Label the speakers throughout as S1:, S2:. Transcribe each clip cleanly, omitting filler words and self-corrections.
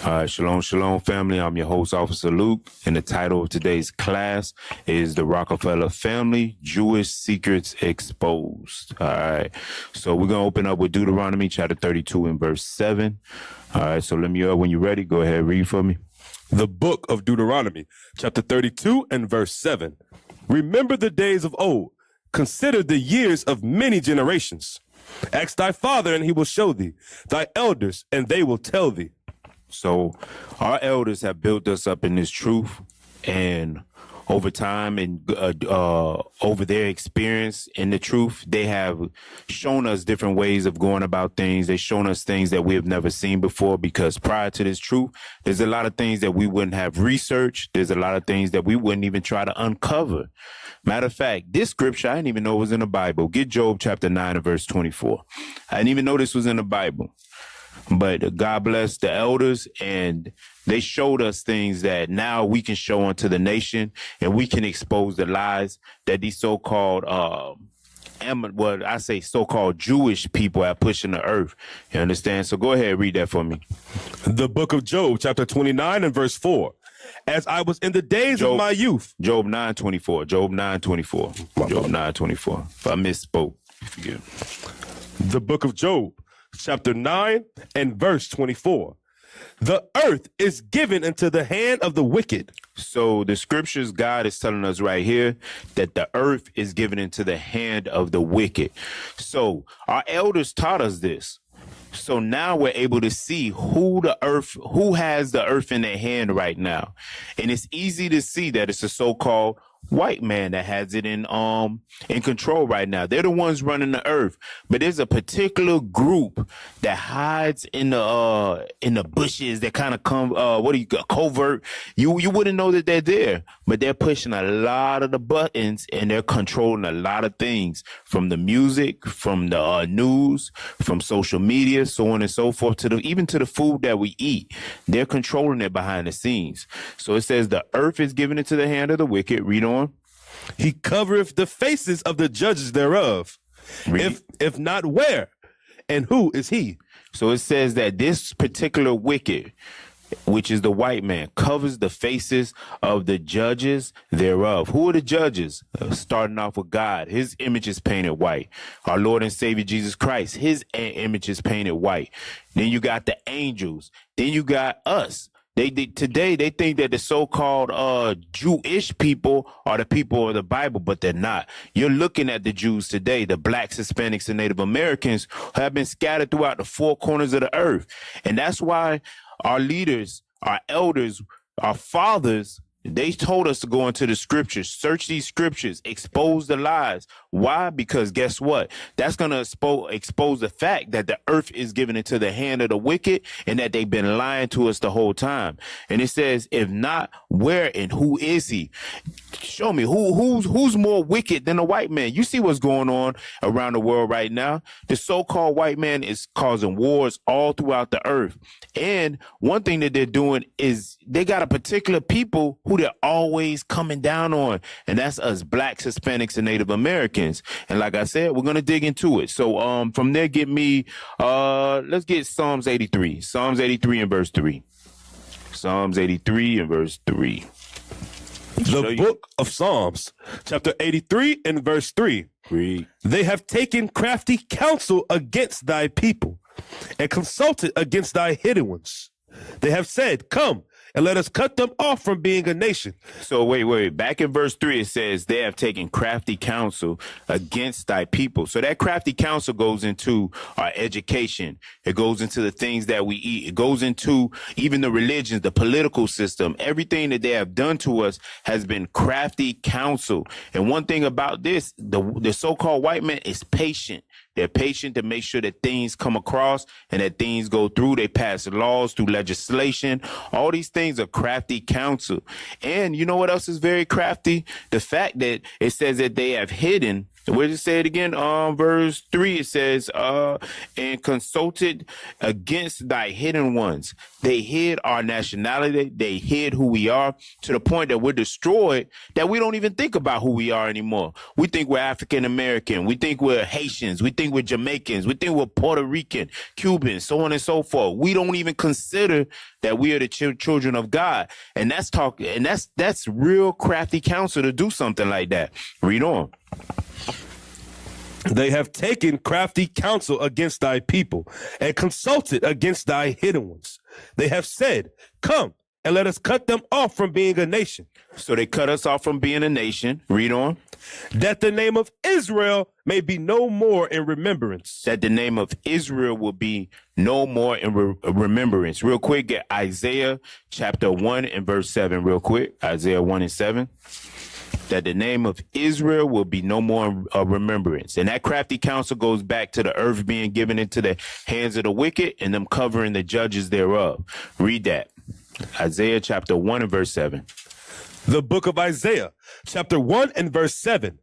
S1: All right, shalom, shalom, family. I'm your host, Officer Luke, and the title of today's class is The Rockefeller Family, Jewish Secrets Exposed. All right, so we're going to open up with Deuteronomy chapter 32 and verse 7. All right, so let me know when you're ready. Go ahead, read for me.
S2: The book of Deuteronomy, chapter 32 and verse 7. Remember the days of old. Consider the years of many generations. Ask thy father, and he will show thee, thy elders, and they will tell thee.
S1: So our elders have built us up in this truth, and over time and over their experience in the truth, they have shown us different ways of going about things. They've shown us things that we have never seen before, because prior to this truth, there's a lot of things that we wouldn't have researched. There's a lot of things that we wouldn't even try to uncover. Matter of fact, this scripture, I didn't even know it was in the Bible. Get Job chapter 9 and verse 24. I didn't even know this was in the Bible. But God bless the elders, and they showed us things that now we can show unto the nation, and we can expose the lies that these so-called, so-called Jewish people are pushing the earth. You understand? So go ahead, read that for me.
S2: The book of Job, chapter 29 and verse 4. As I was in the days of my youth.
S1: Job 9:24. Job 9:24. Job 9:24. If I misspoke, forgive.
S2: The book of Job, chapter 9 and verse 24. The earth is given into the hand of the wicked.
S1: So the scriptures, God is telling us right here that the earth is given into the hand of the wicked. So our elders taught us this. So now we're able to see who has the earth in their hand right now. And it's easy to see that it's a so-called white man that has it in control right now. They're the ones running the earth, but there's a particular group that hides in the bushes that kind of come covert. You wouldn't know that they're there, but they're pushing a lot of the buttons, and they're controlling a lot of things, from the music, from the news, from social media, so on and so forth, even to the food that we eat. They're controlling it behind the scenes. So it says the earth is given into the hand of the wicked. Read on.
S2: He covereth the faces of the judges thereof. If not, where? And who is he?
S1: So it says that this particular wicked, which is the white man, covers the faces of the judges thereof. Who are the judges? Starting off with God. His image is painted white. Our Lord and Savior Jesus Christ, his image is painted white. Then you got the angels. Then you got us. Today they think that the so-called Jewish people are the people of the Bible, but they're not. You're looking at the Jews today, the blacks, Hispanics, and Native Americans have been scattered throughout the four corners of the earth. And that's why our leaders, our elders, our fathers, they told us to go into the scriptures, search these scriptures, expose the lies. Why? Because guess what? That's going to expose the fact that the earth is given into the hand of the wicked, and that they've been lying to us the whole time. And it says, if not, where and who is he? Show me who's more wicked than a white man. You see what's going on around the world right now. The so-called white man is causing wars all throughout the earth. And one thing that they're doing is they got a particular people who they're always coming down on, and that's us blacks, Hispanics, and Native Americans. And like I said, we're gonna dig into it. So from there, let's get Psalms 83. Psalms 83 and verse 3. Psalms 83 and verse 3.
S2: The book of Psalms, chapter 83 and verse 3.
S1: Read.
S2: They have taken crafty counsel against thy people, and consulted against thy hidden ones. They have said, come, and let us cut them off from being a nation.
S1: So wait. Back in verse 3, it says they have taken crafty counsel against thy people. So that crafty counsel goes into our education. It goes into the things that we eat. It goes into even the religions, the political system. Everything that they have done to us has been crafty counsel. And one thing about this, the so-called white man is patient. They're patient to make sure that things come across and that things go through. They pass laws through legislation. All these things are crafty counsel. And you know what else is very crafty? The fact that it says that they have hidden Where does it say it again? Verse 3, it says, and consulted against thy hidden ones. They hid our nationality. They hid who we are to the point that we're destroyed, that we don't even think about who we are anymore. We think we're African American. We think we're Haitians. We think we're Jamaicans. We think we're Puerto Rican, Cubans, so on and so forth. We don't even consider that we are the children of God. And that's real crafty counsel to do something like that. Read on.
S2: They have taken crafty counsel against thy people and consulted against thy hidden ones. They have said, come and let us cut them off from being a nation.
S1: So they cut us off from being a nation. Read on.
S2: That the name of Israel may be no more in remembrance.
S1: That the name of Israel will be no more in remembrance. Real quick, get Isaiah chapter 1 and verse 7 real quick. Isaiah 1 and 7. That the name of Israel will be no more in remembrance. And that crafty counsel goes back to the earth being given into the hands of the wicked and them covering the judges thereof. Read that. Isaiah chapter 1 and verse 7.
S2: The book of Isaiah chapter 1 and verse 7.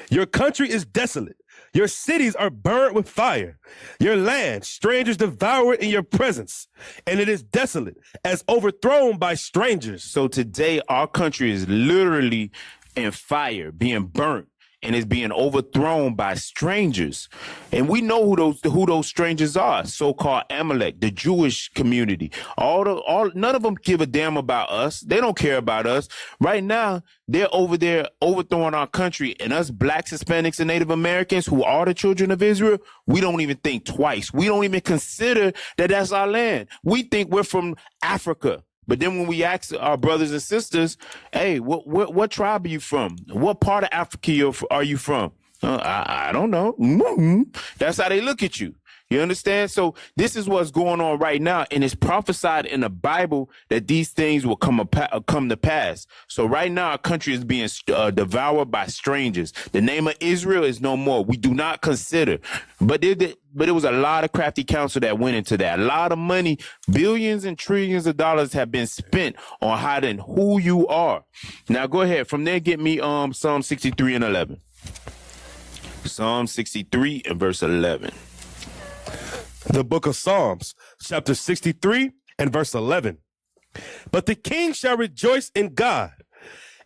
S2: Your country is desolate. Your cities are burned with fire. Your land, strangers devour it in your presence. And it is desolate, as overthrown by strangers.
S1: So today, our country is literally in fire, being burnt, and is being overthrown by strangers. And we know who those strangers are. So-called Amalek, the Jewish community. None of them give a damn about us. They don't care about us. Right now, they're over there overthrowing our country, and us blacks, Hispanics, and Native Americans, who are the children of Israel, we don't even think twice. We don't even consider that that's our land. We think we're from Africa. But then when we ask our brothers and sisters, hey, what tribe are you from? What part of Africa are you from? I don't know. Mm-hmm. That's how they look at you. You understand? So this is what's going on right now. And it's prophesied in the Bible that these things will come to pass. So right now, our country is being devoured by strangers. The name of Israel is no more. We do not consider. But it was a lot of crafty counsel that went into that. A lot of money, billions and trillions of dollars have been spent on hiding who you are. Now, go ahead. From there, get me Psalm 63 and 11. Psalm 63 and verse 11.
S2: The book of Psalms, chapter 63 and verse 11. But the king shall rejoice in God.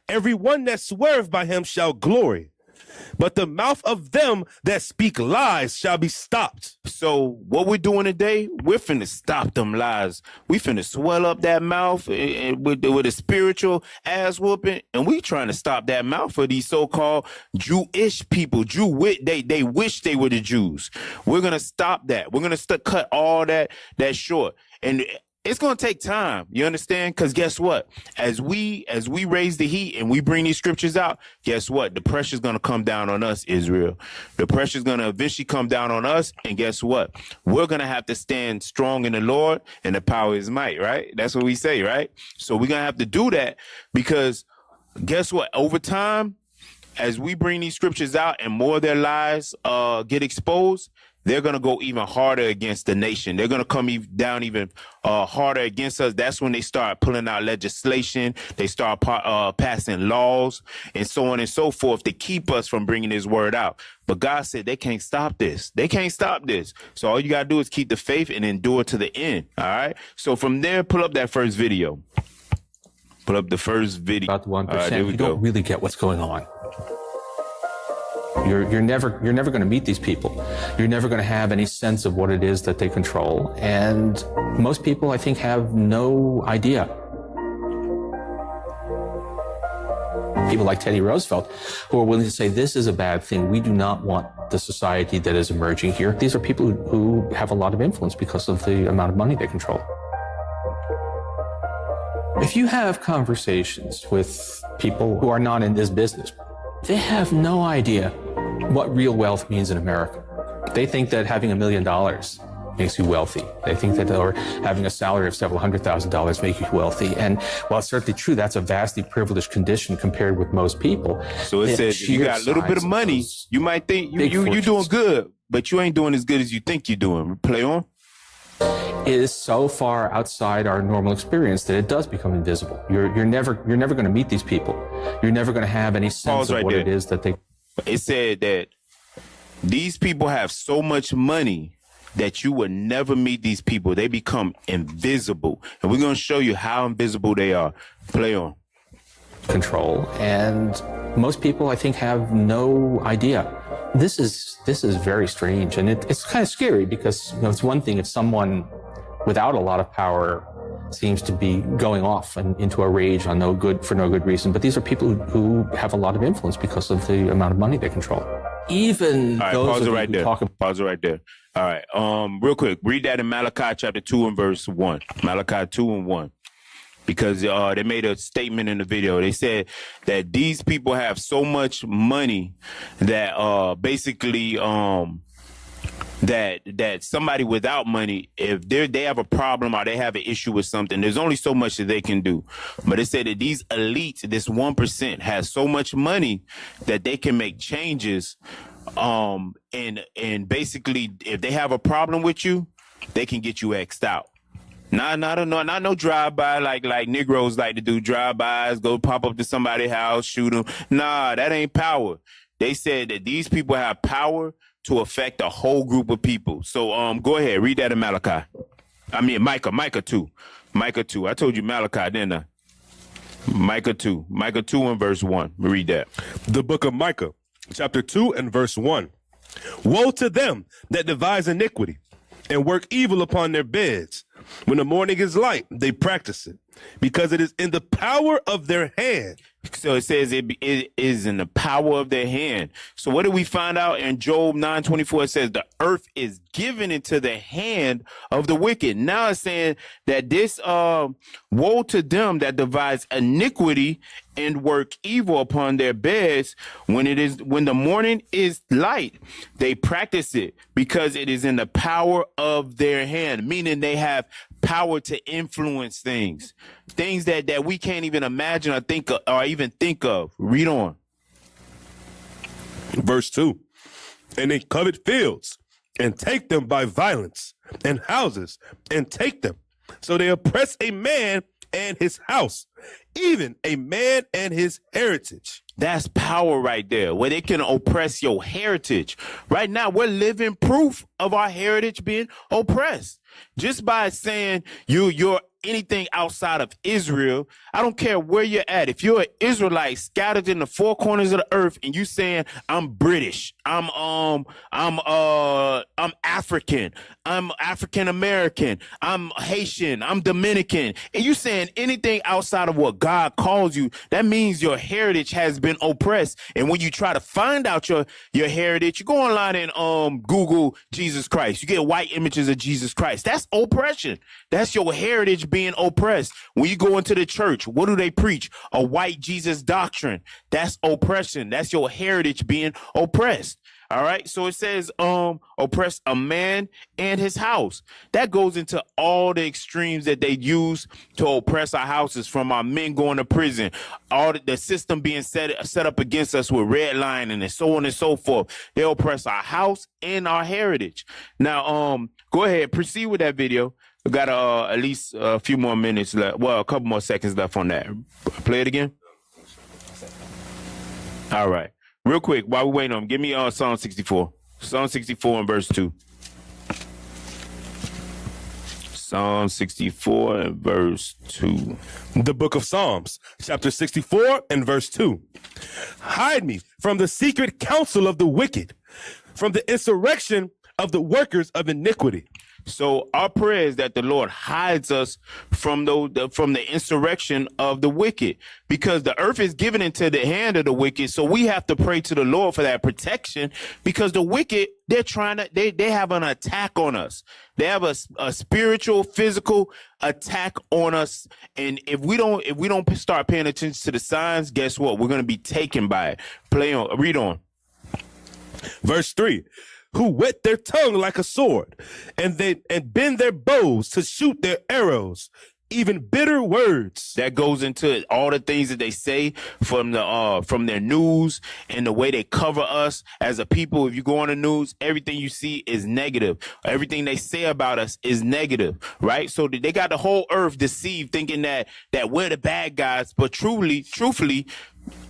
S2: Every one that sweareth by him shall glory. But the mouth of them that speak lies shall be stopped.
S1: So what we're doing today, we're finna stop them lies. We finna swell up that mouth with a spiritual ass whooping, and we trying to stop that mouth for these so-called Jewish people. They wish they were the Jews. We're gonna stop that. We're gonna cut all that short. And it's going to take time. You understand? Because guess what? As we raise the heat and we bring these scriptures out, guess what? The pressure's going to come down on us, Israel. The pressure's going to eventually come down on us. And guess what? We're going to have to stand strong in the Lord and the power of his might, right? That's what we say, right? So we're going to have to do that because guess what? Over time, as we bring these scriptures out and more of their lies get exposed, they're going to go even harder against the nation. They're going to come down even harder against us. That's when they start pulling out legislation. They start passing laws and so on and so forth to keep us from bringing his word out. But God said they can't stop this. They can't stop this. So all you got to do is keep the faith and endure to the end. All right. So from there, pull up that first video. Pull up the first video.
S3: About the 1%. You don't really get what's going on. You're never going to meet these people. You're never going to have any sense of what it is that they control. And most people, I think, have no idea. People like Teddy Roosevelt, who are willing to say, this is a bad thing. We do not want the society that is emerging here. These are people who have a lot of influence because of the amount of money they control. If you have conversations with people who are not in this business, they have no idea what real wealth means in America. They think that having $1 million makes you wealthy. They think that or having a salary of several $100,000 make you wealthy. And while it's certainly true, that's a vastly privileged condition compared with most people.
S1: So it says if you got a little bit of money, you might think you're doing good, but you ain't doing as good as you think you're doing. Play on.
S3: Is so far outside our normal experience that it does become invisible. You're never going to meet these people. You're never going to have any sense of what it is that they.
S1: It said that These people have so much money that you would never meet these people. They become invisible. And we're going to show you how invisible they are. Play on.
S3: Control. And most people, I think, have no idea. This is very strange. And it's kind of scary because, it's one thing if someone without a lot of power seems to be going off and into a rage for no good reason. But these are people who have a lot of influence because of the amount of money they control. Even
S1: all right,
S3: those
S1: pause it
S3: of
S1: right
S3: you
S1: there.
S3: who talk about
S1: Pause it right there. All right. Real quick, read that in Malachi chapter 2 and verse 1. Malachi 2 and 1. Because they made a statement in the video. They said that these people have so much money that basically that somebody without money, if they have a problem or they have an issue with something, there's only so much that they can do. But it said that these elites, this 1%, has so much money that they can make changes. And basically, if they have a problem with you, they can get you X'd out. Not no drive-by like Negroes like to do, drive-bys, go pop up to somebody's house, shoot them. Nah, that ain't power. They said that these people have power to affect a whole group of people. So go ahead, read that in Malachi. I mean Micah 2. Micah 2. I told you Malachi, didn't I? Micah 2 and verse 1. Read that.
S2: The book of Micah, chapter 2 and verse 1. Woe to them that devise iniquity and work evil upon their beds. When the morning is light, they practice it, because it is in the power of their hand.
S1: So it says it is in the power of their hand. So what did we find out in Job 9:24? It says the earth is given into the hand of the wicked. Now it's saying that this woe to them that devise iniquity and work evil upon their beds. When the morning is light, they practice it because it is in the power of their hand, meaning they have power to influence things that we can't even imagine or think of, or even think of. Read on.
S2: Verse 2. And they covet fields and take them by violence, and houses and take them. So they oppress a man and his house, even a man and his heritage.
S1: That's power right there, where they can oppress your heritage. Right now, we're living proof of our heritage being oppressed. Just by saying you're anything outside of Israel, I don't care where you're at. If you're an Israelite scattered in the four corners of the earth and you saying, I'm British, I'm African, I'm African American, I'm Haitian, I'm Dominican, and you saying anything outside of what God calls you, that means your heritage has been oppressed. And when you try to find out your heritage, you go online and Google Jesus Christ. You get white images of Jesus Christ. That's oppression. That's your heritage being oppressed. When you go into the church, what do they preach? A white Jesus doctrine. That's oppression. That's your heritage being oppressed. All right. So it says, oppress a man and his house. That goes into all the extremes that they use to oppress our houses, from our men going to prison, all the system being set up against us with redlining and so on and so forth. They oppress our house and our heritage. Now, go ahead, proceed with that video. We got at least a few more minutes left. Well, a couple more seconds left on that. Play it again. All right. Real quick, while we're waiting on him, give me Psalm 64. Psalm 64 and verse 2. Psalm 64 and verse 2.
S2: The book of Psalms, chapter 64 and verse 2. Hide me from the secret counsel of the wicked, from the insurrection of the workers of iniquity.
S1: So our prayer is that the Lord hides us from the insurrection of the wicked, because the earth is given into the hand of the wicked. So we have to pray to the Lord for that protection, because the wicked, they have an attack on us. They have a spiritual, physical attack on us. And if we don't start paying attention to the signs, guess what? We're going to be taken by it. Read on.
S2: Verse 3. Who whet their tongue like a sword, and bend their bows to shoot their arrows, even bitter words.
S1: That goes into all the things that they say from their news and the way they cover us as a people. If you go on the news, everything you see is negative. Everything they say about us is negative, right? So they got the whole earth deceived, thinking that we're the bad guys. But truthfully,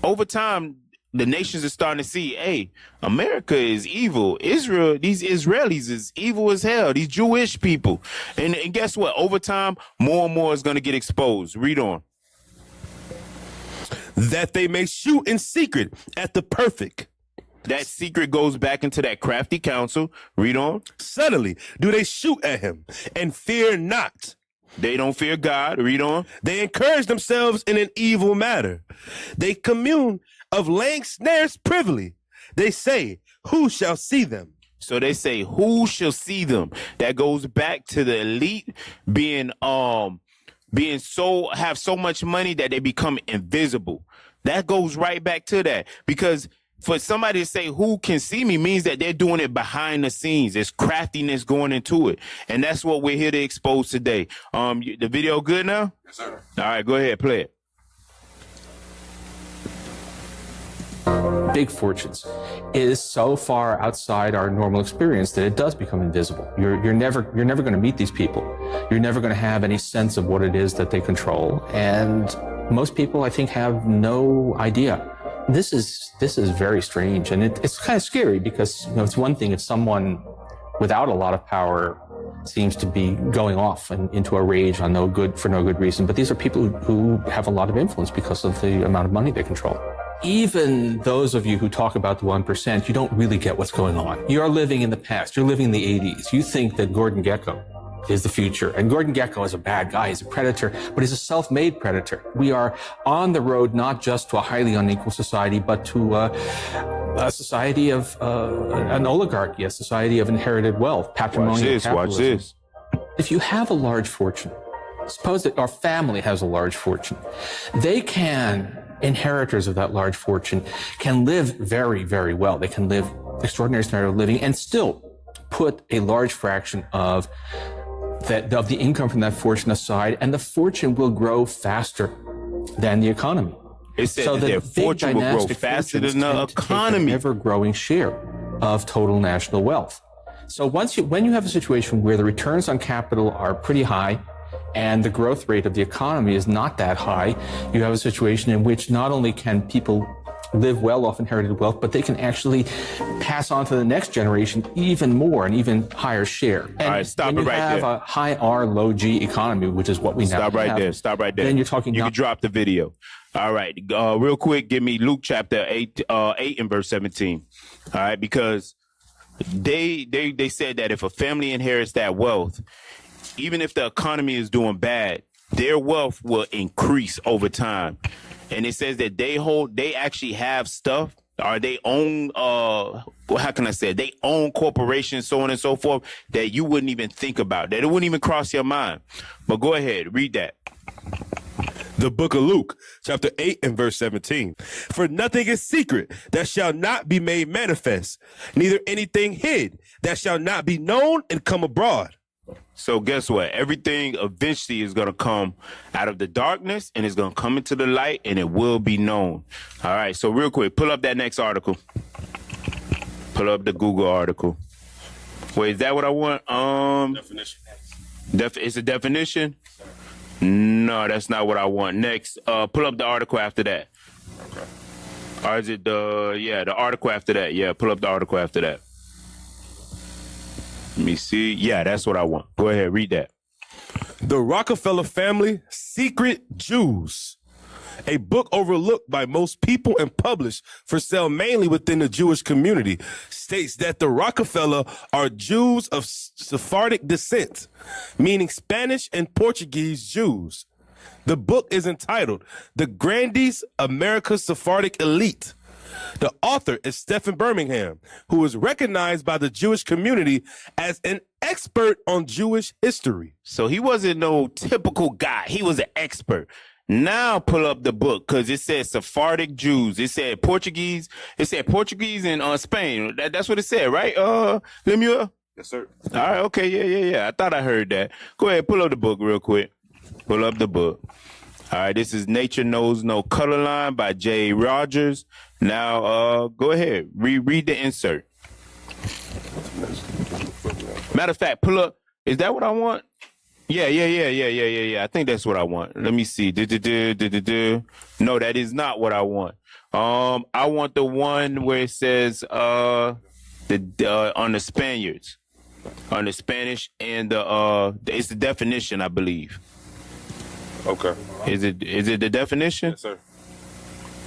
S1: over time, the nations are starting to see, hey, America is evil. Israel, these Israelis is evil as hell. These Jewish people. And guess what? Over time, more and more is going to get exposed. Read on.
S2: That they may shoot in secret at the perfect.
S1: That secret goes back into that crafty counsel. Read on.
S2: Suddenly do they shoot at him and fear not.
S1: They don't fear God. Read on.
S2: They encourage themselves in an evil matter. They commune of laying snares privily. They say, who shall see them?
S1: So they say, who shall see them? That goes back to the elite being have so much money that they become invisible. That goes right back to that, because for somebody to say who can see me means that they're doing it behind the scenes. There's craftiness going into it. And that's what we're here to expose today. The video good now?
S2: Yes, sir.
S1: All right, go ahead, play it.
S3: Big fortunes is so far outside our normal experience that it does become invisible. You're never going to meet these people. You're never going to have any sense of what it is that they control. And most people, I think, have no idea. This is very strange, and it's kind of scary, because it's one thing if someone without a lot of power seems to be going off and into a rage for no good reason, but these are people who have a lot of influence because of the amount of money they control. Even those of you who talk about the 1%, you don't really get what's going on. You're living in the past. You're living in the 80s. You think that Gordon Gekko is the future. And Gordon Gekko is a bad guy. He's a predator, but he's a self-made predator. We are on the road not just to a highly unequal society, but to a society of an oligarchy, a society of inherited wealth, patrimonial capitalism.
S1: Watch this.
S3: If you have a large fortune, suppose that our family has a large fortune, inheritors of that large fortune can live very, very well. They can live extraordinary standard of living and still put a large fraction of the income from that fortune aside, and the fortune will grow faster than the economy.
S1: It said so that their fortune will grow faster than the economy.
S3: Ever-growing share of total national wealth. So when you have a situation where the returns on capital are pretty high, and the growth rate of the economy is not that high, you have a situation in which not only can people live well off inherited wealth, but they can actually pass on to the next generation even more, an even higher share. And
S1: all right, stop it right there.
S3: When you have a high R, low G economy, which is what we now have.
S1: Stop right there.
S3: Then you're talking.
S1: You can drop the video. All right, real quick, give me Luke chapter 8 and verse 17. All right, because they said that if a family inherits that wealth, even if the economy is doing bad, their wealth will increase over time. And it says that they actually have stuff, or they own, how can I say it? They own corporations, so on and so forth, that you wouldn't even think about, that it wouldn't even cross your mind. But go ahead, read that.
S2: The book of Luke, chapter 8 and verse 17. For nothing is secret that shall not be made manifest, neither anything hid that shall not be known and come abroad.
S1: So guess what? Everything eventually is going to come out of the darkness and it's going to come into the light, and it will be known. All right. So real quick, pull up that next article. Pull up the Google article. Wait, is that what I want?
S2: Definition.
S1: It's a definition? No, that's not what I want. Next, pull up the article after that.
S2: Okay.
S1: Or is it the article after that? Yeah, pull up the article after that. Let me see. Yeah, that's what I want. Go ahead, read that.
S2: The Rockefeller Family Secret Jews, a book overlooked by most people and published for sale mainly within the Jewish community, states that the Rockefeller are Jews of Sephardic descent, meaning Spanish and Portuguese Jews. The book is entitled The Grandees America's Sephardic Elite. The author is Stephen Birmingham, who is recognized by the Jewish community as an expert on Jewish history.
S1: So he wasn't no typical guy. He was an expert. Now pull up the book, because it said Sephardic Jews. It said Portuguese. It said Portuguese in Spain. That's what it said, right? Lemuel?
S2: Yes, sir.
S1: All right. Okay. Yeah. I thought I heard that. Go ahead. Pull up the book real quick. Pull up the book. All right. This is Nature Knows No Color Line by J. Rogers. Now, go ahead. Read the insert. Matter of fact, pull up. Is that what I want? Yeah. I think that's what I want. Let me see. No, that is not what I want. I want the one where it says on the Spaniards, on the Spanish, and it's the definition, I believe.
S2: Okay.
S1: Is it the definition?
S2: Yes, sir.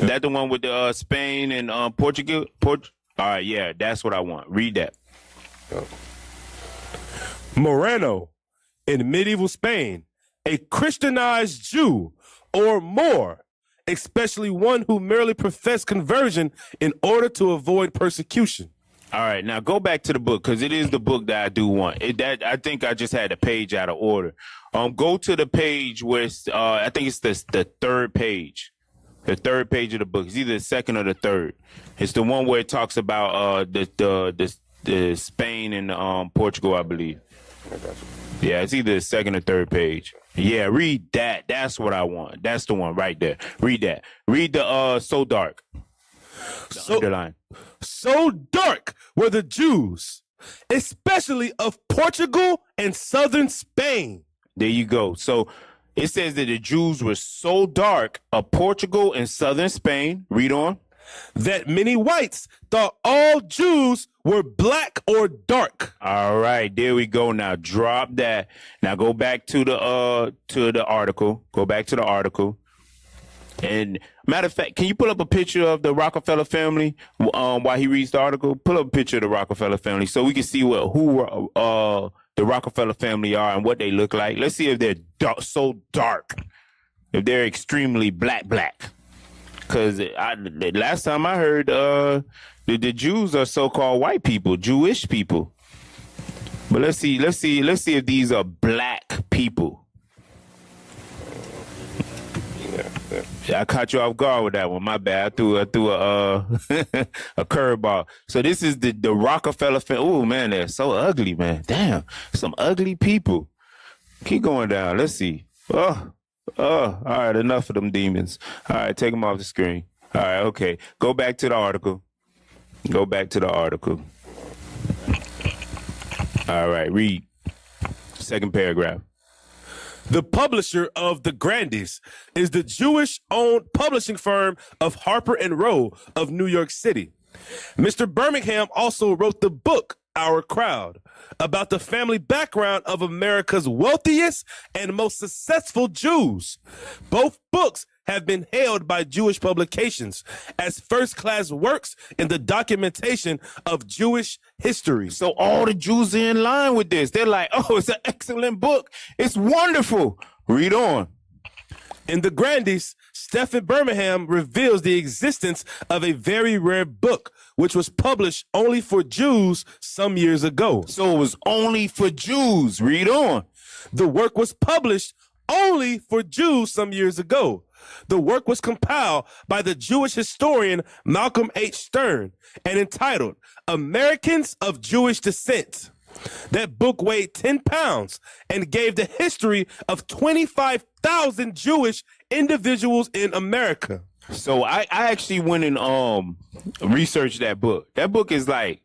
S1: That the one with the Spain and Portugal? All right, yeah, that's what I want. Read that.
S2: Moreno, in medieval Spain, a Christianized Jew or more, especially one who merely professed conversion in order to avoid persecution.
S1: All right, now go back to the book, because it is the book that I do want. I think I just had the page out of order. Go to the page where it's, I think it's the third page. The third page of the book. It's either the second or the third. It's the one where it talks about the Spain and Portugal, I believe. Yeah, it's either the second or third page. Yeah, read that. That's what I want. That's the one right there. Read that. Read the so dark. The underline.
S2: So dark were the Jews, especially of Portugal and southern Spain.
S1: There you go. So it says that the Jews were so dark of Portugal and southern Spain. Read on.
S2: That many whites thought all Jews were black or dark.
S1: All right, there we go. Now drop that. Now go back to the article. Go back to the article. And matter of fact, can you pull up a picture of the Rockefeller family while he reads the article? Pull up a picture of the Rockefeller family so we can see who the Rockefeller family are and what they look like. Let's see if they're so dark, if they're extremely black. Because last time I heard the Jews are so-called white people, Jewish people. But let's see if these are black people. I caught you off guard with that one. My bad. I threw a curveball. So this is the Rockefeller family. Oh man, they're so ugly, man. Damn, some ugly people. Keep going down. Let's see. Oh, all right. Enough of them demons. All right, take them off the screen. All right, okay. Go back to the article. Go back to the article. All right, read. Second paragraph.
S2: The publisher of The Grandies is the Jewish-owned publishing firm of Harper & Row of New York City. Mr. Birmingham also wrote the book, Our Crowd, about the family background of America's wealthiest and most successful Jews. Both books have been hailed by Jewish publications as first-class works in the documentation of Jewish history.
S1: So all the Jews are in line with this. They're like, oh, it's an excellent book. It's wonderful. Read on.
S2: In The Grandies, Stephen Birmingham reveals the existence of a very rare book, which was published only for Jews some years ago.
S1: So it was only for Jews. Read on.
S2: The work was published only for Jews some years ago. The work was compiled by the Jewish historian Malcolm H. Stern and entitled Americans of Jewish Descent. That book weighed 10 pounds and gave the history of 25,000 Jewish individuals in America.
S1: So I actually went and researched that book. That book is like,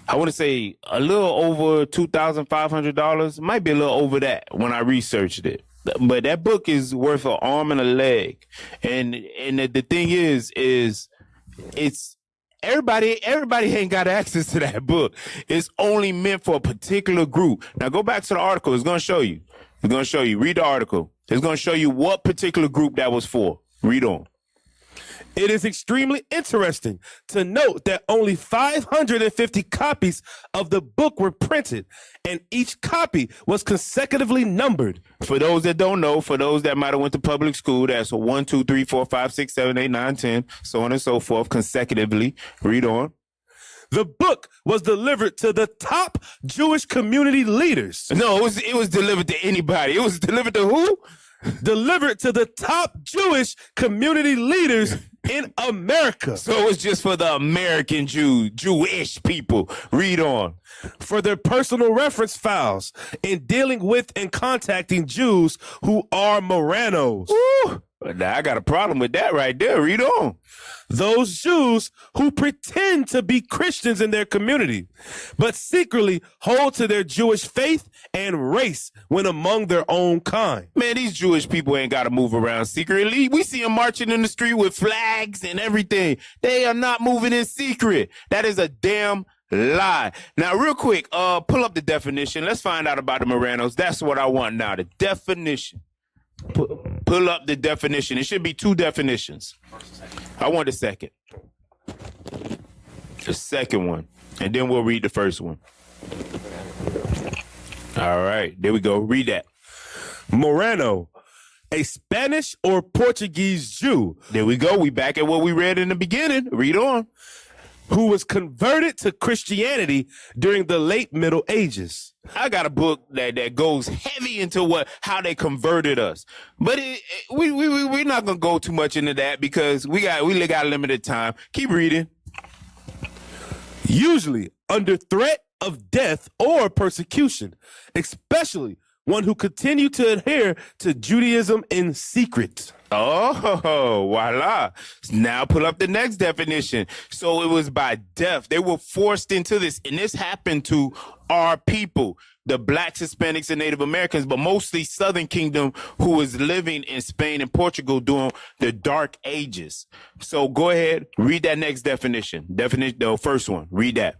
S1: I want to say a little over $2,500. Might be a little over that when I researched it. But that book is worth an arm and a leg. And the thing is it's everybody ain't got access to that book. It's only meant for a particular group. Now go back to the article. It's going to show you. It's going to show you. Read the article. It's going to show you what particular group that was for. Read on.
S2: It is extremely interesting to note that only 550 copies of the book were printed, and each copy was consecutively numbered.
S1: For those that don't know, for those that might have went to public school, that's 1, 2, 3, 4, 5, 6, 7, 8, 9, 10, so on and so forth, consecutively. Read on.
S2: The book was delivered to the top Jewish community leaders.
S1: No, it was delivered to anybody. It was delivered to who?
S2: Delivered to the top Jewish community leaders in America.
S1: So it's just for the American Jewish people. Read on.
S2: For their personal reference files in dealing with and contacting Jews who are Moranos.
S1: Woo! Now, I got a problem with that right there. Read on.
S2: Those Jews who pretend to be Christians in their community, but secretly hold to their Jewish faith and race when among their own kind.
S1: Man, these Jewish people ain't got to move around secretly. We see them marching in the street with flags and everything. They are not moving in secret. That is a damn lie. Now, real quick, pull up the definition. Let's find out about the Moranos. That's what I want now, the definition. Pull up the definition. It should be 2 definitions. I want the second. The second one. And then we'll read the first one. All right. There we go. Read that.
S2: Morano, a Spanish or Portuguese Jew.
S1: There we go. We back at what we read in the beginning. Read on.
S2: Who was converted to Christianity during the late Middle Ages.
S1: I got a book that goes heavy into how they converted us, but we're not gonna go too much into that because we got limited time. Keep reading.
S2: Usually under threat of death or persecution, especially one who continued to adhere to Judaism in secret.
S1: Oh, voila. Now pull up the next definition. So it was by death. They were forced into this, and this happened to our people, the blacks, Hispanics, and Native Americans, but mostly Southern Kingdom, who was living in Spain and Portugal during the Dark Ages. So go ahead, read that next definition. The first one, read that.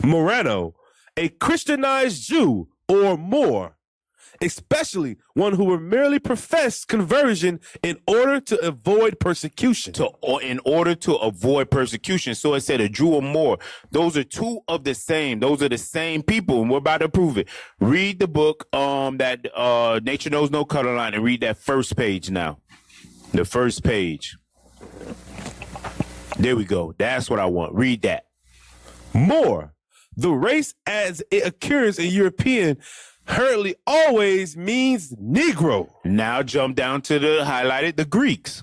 S2: Morano, a Christianized Jew or more, especially one who would merely profess conversion in order to avoid persecution.
S1: In order to avoid persecution. So it said a Jew or more. Those are 2 of the same. Those are the same people, and we're about to prove it. Read the book that Nature Knows No Color Line, and read that first page now. The first page. There we go. That's what I want. Read that.
S2: More. The race as it occurs in European hurriedly always means Negro.
S1: Now jump down to the highlighted, the Greeks.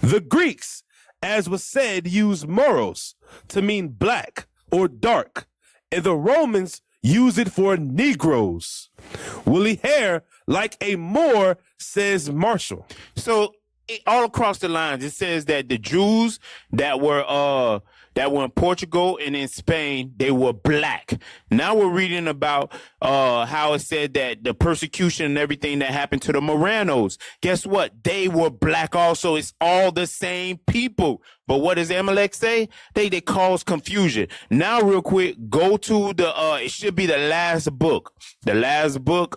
S2: The Greeks, as was said, used moros to mean black or dark, and the Romans use it for Negroes. Woolly hair like a Moor, says Marshall.
S1: So all across the lines, it says that the Jews that were in Portugal and in Spain, they were black. Now we're reading about how it said that the persecution and everything that happened to the Moranos. Guess what? They were black also. It's all the same people. But what does Amalek say? They cause confusion. Now, real quick, go to it should be the last book. The last book,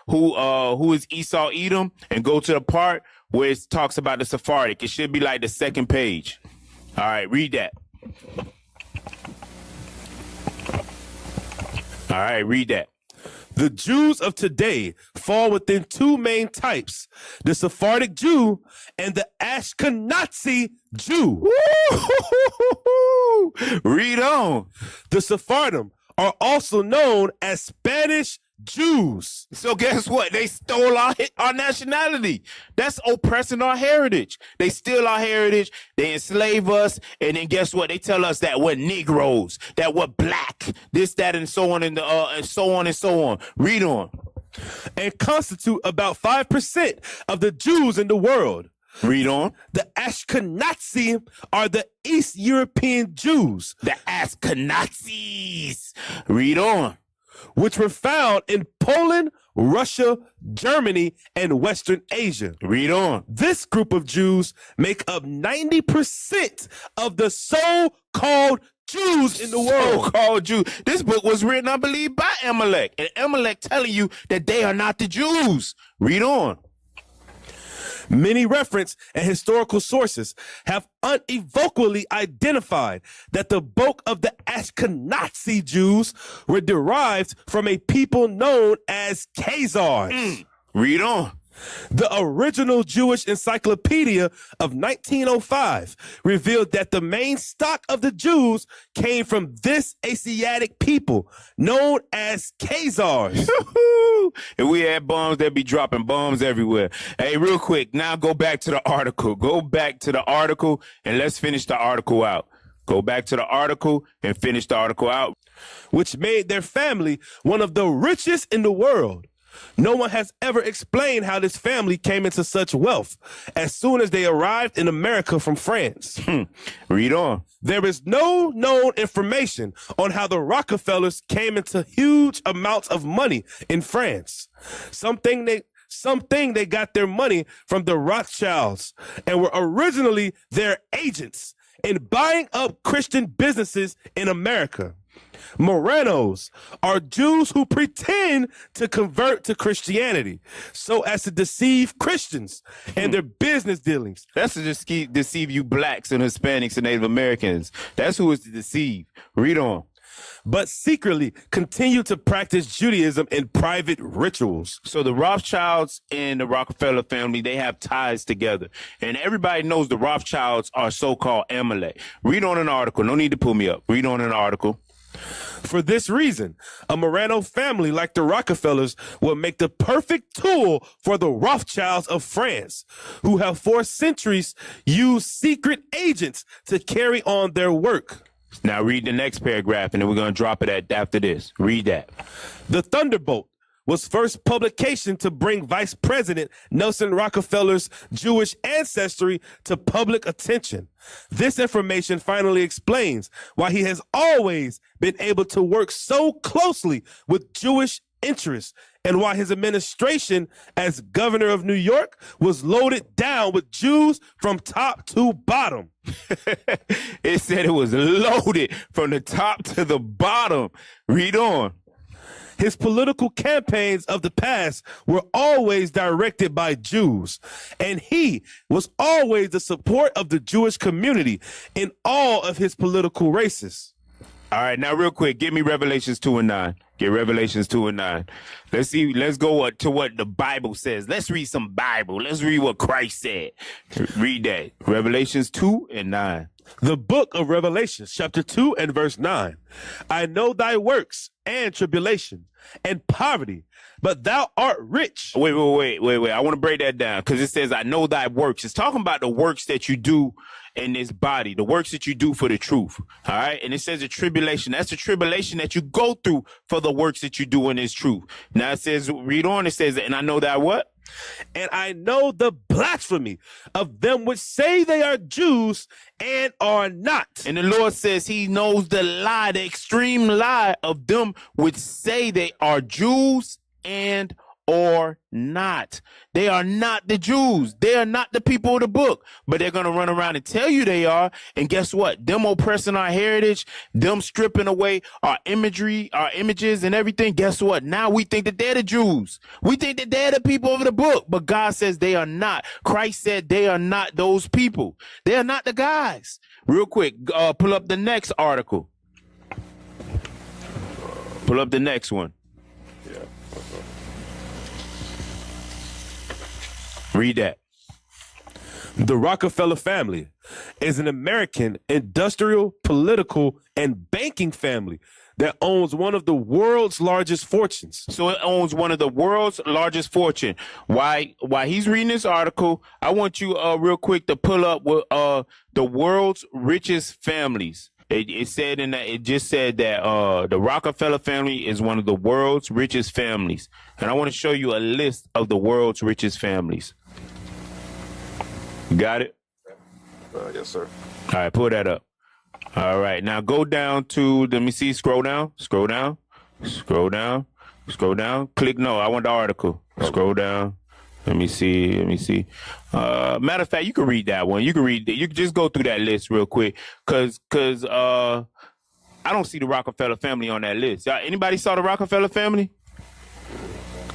S1: who is Esau Edom, and go to the part where it talks about the Sephardic. It should be like the second page. All right, read that. All right, read that.
S2: The Jews of today fall within 2 main types, the Sephardic Jew and the Ashkenazi Jew.
S1: Read on.
S2: The Sephardim are also known as Spanish Jews.
S1: So guess what? They stole our nationality. That's oppressing our heritage. They steal our heritage. They enslave us. And then guess what? They tell us that we're Negroes, that we're black, this, that, and so on, and so on and so on. Read on.
S2: And constitute about 5% of the Jews in the world.
S1: Read on.
S2: The Ashkenazi are the East European Jews.
S1: The Ashkenazis. Read on.
S2: Which were found in Poland, Russia, Germany, and Western Asia.
S1: Read on.
S2: This group of Jews make up 90% of the so-called Jews in the world.
S1: So-called Jews. This book was written, I believe, by Amalek. And Amalek telling you that they are not the Jews. Read on.
S2: Many reference and historical sources have unequivocally identified that the bulk of the Ashkenazi Jews were derived from a people known as Khazars.
S1: Read on.
S2: The original Jewish encyclopedia of 1905 revealed that the main stock of the Jews came from this Asiatic people known as Khazars.
S1: And we had bombs that be dropping bombs everywhere. Hey, real quick, now go back to the article. Go back to the article and let's finish the article out. Go back to the article and finish the article out.
S2: Which made their family one of the richest in the world. No one has ever explained how this family came into such wealth as soon as they arrived in America from France.
S1: Read on.
S2: There is no known information on how the Rockefellers came into huge amounts of money in France. Something they got their money from the Rothschilds and were originally their agents in buying up Christian businesses in America. Morenos are Jews who pretend to convert to Christianity so as to deceive Christians and their business dealings.
S1: That's to just deceive you blacks and Hispanics and Native Americans. That's who is to deceive. Read on.
S2: But secretly continue to practice Judaism in private rituals.
S1: So the Rothschilds and the Rockefeller family, they have ties together. And everybody knows the Rothschilds are so-called Amalek. Read on an article. No need to pull me up. Read on an article.
S2: For this reason, a Moreno family like the Rockefellers will make the perfect tool for the Rothschilds of France, who have for centuries used secret agents to carry on their work.
S1: Now read the next paragraph, and then we're going to drop it after this. Read that.
S2: The Thunderbolt was first publication to bring Vice President Nelson Rockefeller's Jewish ancestry to public attention. This information finally explains why he has always been able to work so closely with Jewish interests and why his administration as governor of New York was loaded down with Jews from top to bottom.
S1: It said it was loaded from the top to the bottom. Read on.
S2: His political campaigns of the past were always directed by Jews, and he was always the support of the Jewish community in all of his political races.
S1: All right, now real quick, give me Revelations 2 and 9. Get Revelations 2 and 9. Let's see. Let's go to what the Bible says. Let's read some Bible. Let's read what Christ said. Read that. Revelations 2 and 9.
S2: The book of Revelations, chapter 2 and verse 9. I know thy works and tribulation and poverty, but thou art rich.
S1: Wait. I want to break that down because it says, I know thy works. It's talking about the works that you do in this body, the works that you do for the truth. All right. And it says a tribulation. That's the tribulation that you go through for the works that you do in this truth. Now it says, read on. It says, and I know thy what?
S2: And I know the blasphemy of them which say they are Jews and are not.
S1: And the Lord says he knows the lie, the extreme lie of them which say they are Jews and or not. They are not the Jews. They are not the people of the book, but they're going to run around and tell you they are. And guess what? Them oppressing our heritage, them stripping away our imagery, our images and everything. Guess what? Now we think that they're the Jews. We think that they're the people of the book, but God says they are not. Christ said they are not those people. They are not the guys. Real quick, pull up the next article. Pull up the next one. Read that.
S2: The Rockefeller family is an American industrial, political, and banking family that owns one of the world's largest fortunes.
S1: So it owns one of the world's largest fortune. Why he's reading this article, I want you real quick to pull up with the world's richest families. It said in that, it just said that the Rockefeller family is one of the world's richest families. And I want to show you a list of the world's richest families. Got it?
S2: Yes, sir.
S1: All right, pull that up. All right, now go down to, let me see, scroll down. Click no, I want the article. Okay. Scroll down. Let me see. Matter of fact, you can read that one. You can just go through that list real quick. Cause I don't see the Rockefeller family on that list. Anybody saw the Rockefeller family?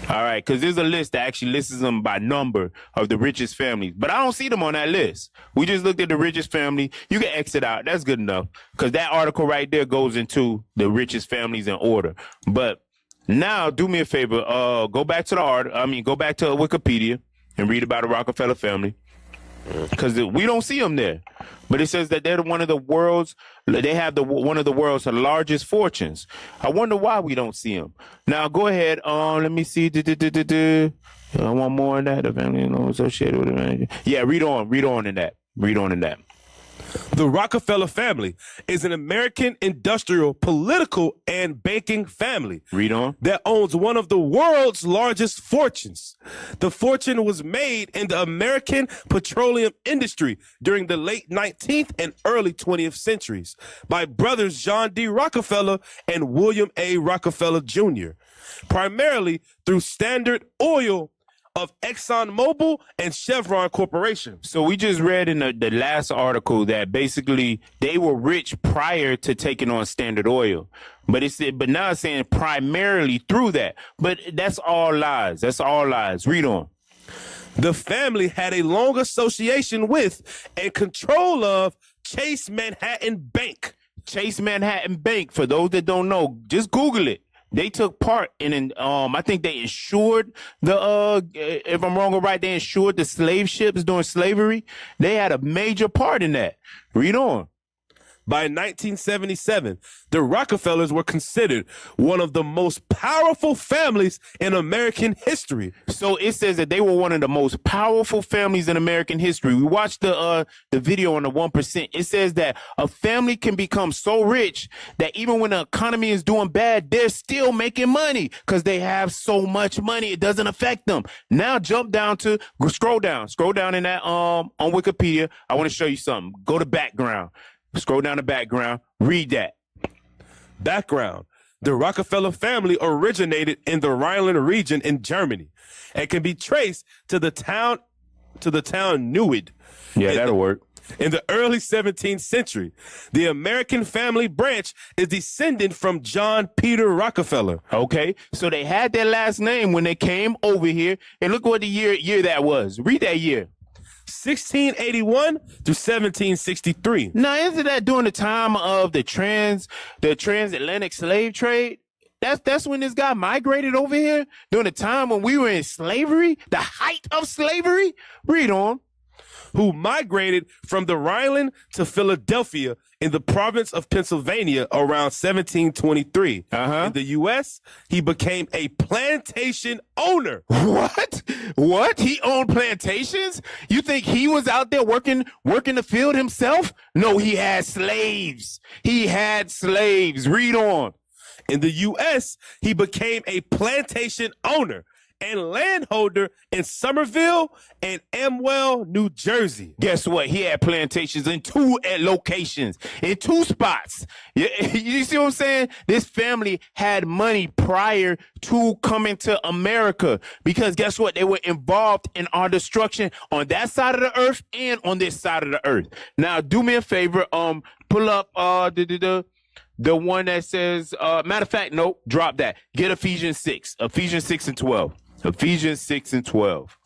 S1: All right, because there's a list that actually lists them by number of the richest families, but I don't see them on that list. We just looked at the richest family. You can exit out. That's good enough because that article right there goes into the richest families in order. But now do me a favor. Go back to go back to Wikipedia and read about the Rockefeller family because we don't see them there. But it says that they're one of the world's largest fortunes. I wonder why we don't see them. Now go ahead. Let me see. I want more on that. The family associated with it. Yeah, read on in that.
S2: The Rockefeller family is an American industrial, political, and banking family.
S1: Read on.
S2: That owns one of the world's largest fortunes. The fortune was made in the American petroleum industry during the late 19th and early 20th centuries by brothers John D. Rockefeller and William A. Rockefeller Jr., primarily through Standard Oil of ExxonMobil and Chevron Corporation.
S1: So we just read in the last article that basically they were rich prior to taking on Standard Oil. But now it's saying primarily through that. But that's all lies. That's all lies. Read on.
S2: The family had a long association with and control of Chase Manhattan Bank.
S1: Chase Manhattan Bank, for those that don't know, just Google it. They took part in, I think they insured if I'm wrong or right, they insured the slave ships during slavery. They had a major part in that. Read on.
S2: By 1977, the Rockefellers were considered one of the most powerful families in American history.
S1: So it says that they were one of the most powerful families in American history. We watched the video on the 1%. It says that a family can become so rich that even when the economy is doing bad, they're still making money because they have so much money. It doesn't affect them. Now scroll down in that on Wikipedia. I want to show you something. Go to background. Scroll down to background. Read that.
S2: Background. The Rockefeller family originated in the Rhineland region in Germany and can be traced to the town Neuwied.
S1: Yeah, that'll work.
S2: In the early 17th century, the American family branch is descended from John Peter Rockefeller.
S1: Okay, so they had their last name when they came over here. And look what the year that was. Read that year.
S2: 1681 to 1763.
S1: Now, isn't that during the time of the transatlantic slave trade? That's when this guy migrated over here during the time when we were in slavery, the height of slavery. Read on.
S2: Who migrated from the Rhineland to Philadelphia in the province of Pennsylvania around 1723. In the U.S., he became a plantation owner.
S1: What? He owned plantations? You think he was out there working the field himself? No, he had slaves. Read on.
S2: In the U.S., he became a plantation owner and landholder in Somerville and Amwell, New Jersey.
S1: Guess what? He had plantations in two locations, in two spots. You see what I'm saying? This family had money prior to coming to America because guess what? They were involved in our destruction on that side of the earth and on this side of the earth. Now, do me a favor. Pull up the one that says, matter of fact, nope, drop that. Get Ephesians 6 and 12. Ephesians 6 and 12.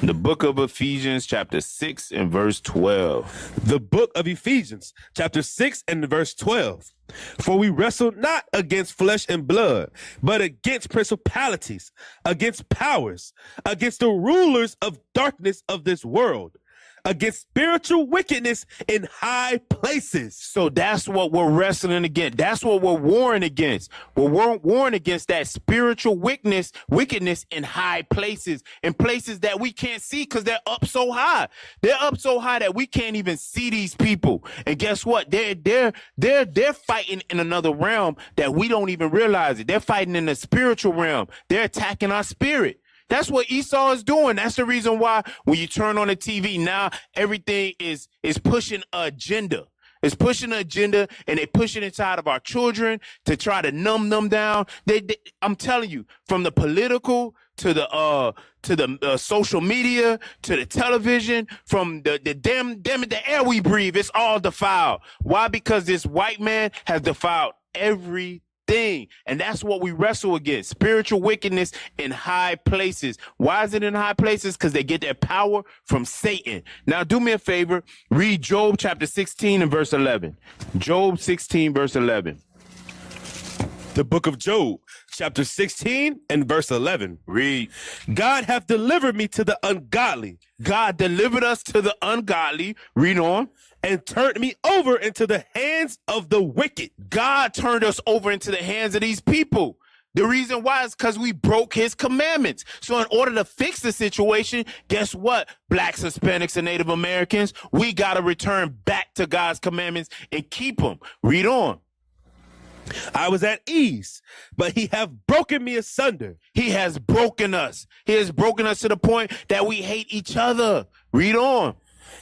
S1: The book of Ephesians, chapter 6 and verse 12.
S2: The book of Ephesians, chapter 6 and verse 12. For we wrestle not against flesh and blood, but against principalities, against powers, against the rulers of darkness of this world, against spiritual wickedness in high places.
S1: So that's what we're wrestling against. That's what we're warring against. We're warring against that spiritual wickedness in high places, in places that we can't see because they're up so high. They're up so high that we can't even see these people. And guess what? They're fighting in another realm that we don't even realize it. They're fighting in the spiritual realm. They're attacking our spirit. That's what Esau is doing. That's the reason why when you turn on the TV now, everything is pushing an agenda. It's pushing an agenda, and they push it inside of our children to try to numb them down. I'm telling you, from the political to the social media to the television, from the air we breathe, it's all defiled. Why? Because this white man has defiled everything. And that's what we wrestle against. Spiritual wickedness in high places. Why is it in high places? Because they get their power from Satan. Now do me a favor. Read Job chapter 16 and verse 11. Job 16 verse 11.
S2: The book of Job, chapter 16 and verse 11.
S1: Read.
S2: God hath delivered me to the ungodly.
S1: God delivered us to the ungodly. Read on.
S2: And turned me over into the hands of the wicked.
S1: God turned us over into the hands of these people. The reason why is because we broke his commandments. So in order to fix the situation, guess what? Blacks, Hispanics, and Native Americans, we got to return back to God's commandments and keep them. Read on.
S2: I was at ease, but he have broken me asunder.
S1: He has broken us. He has broken us to the point that we hate each other. Read on.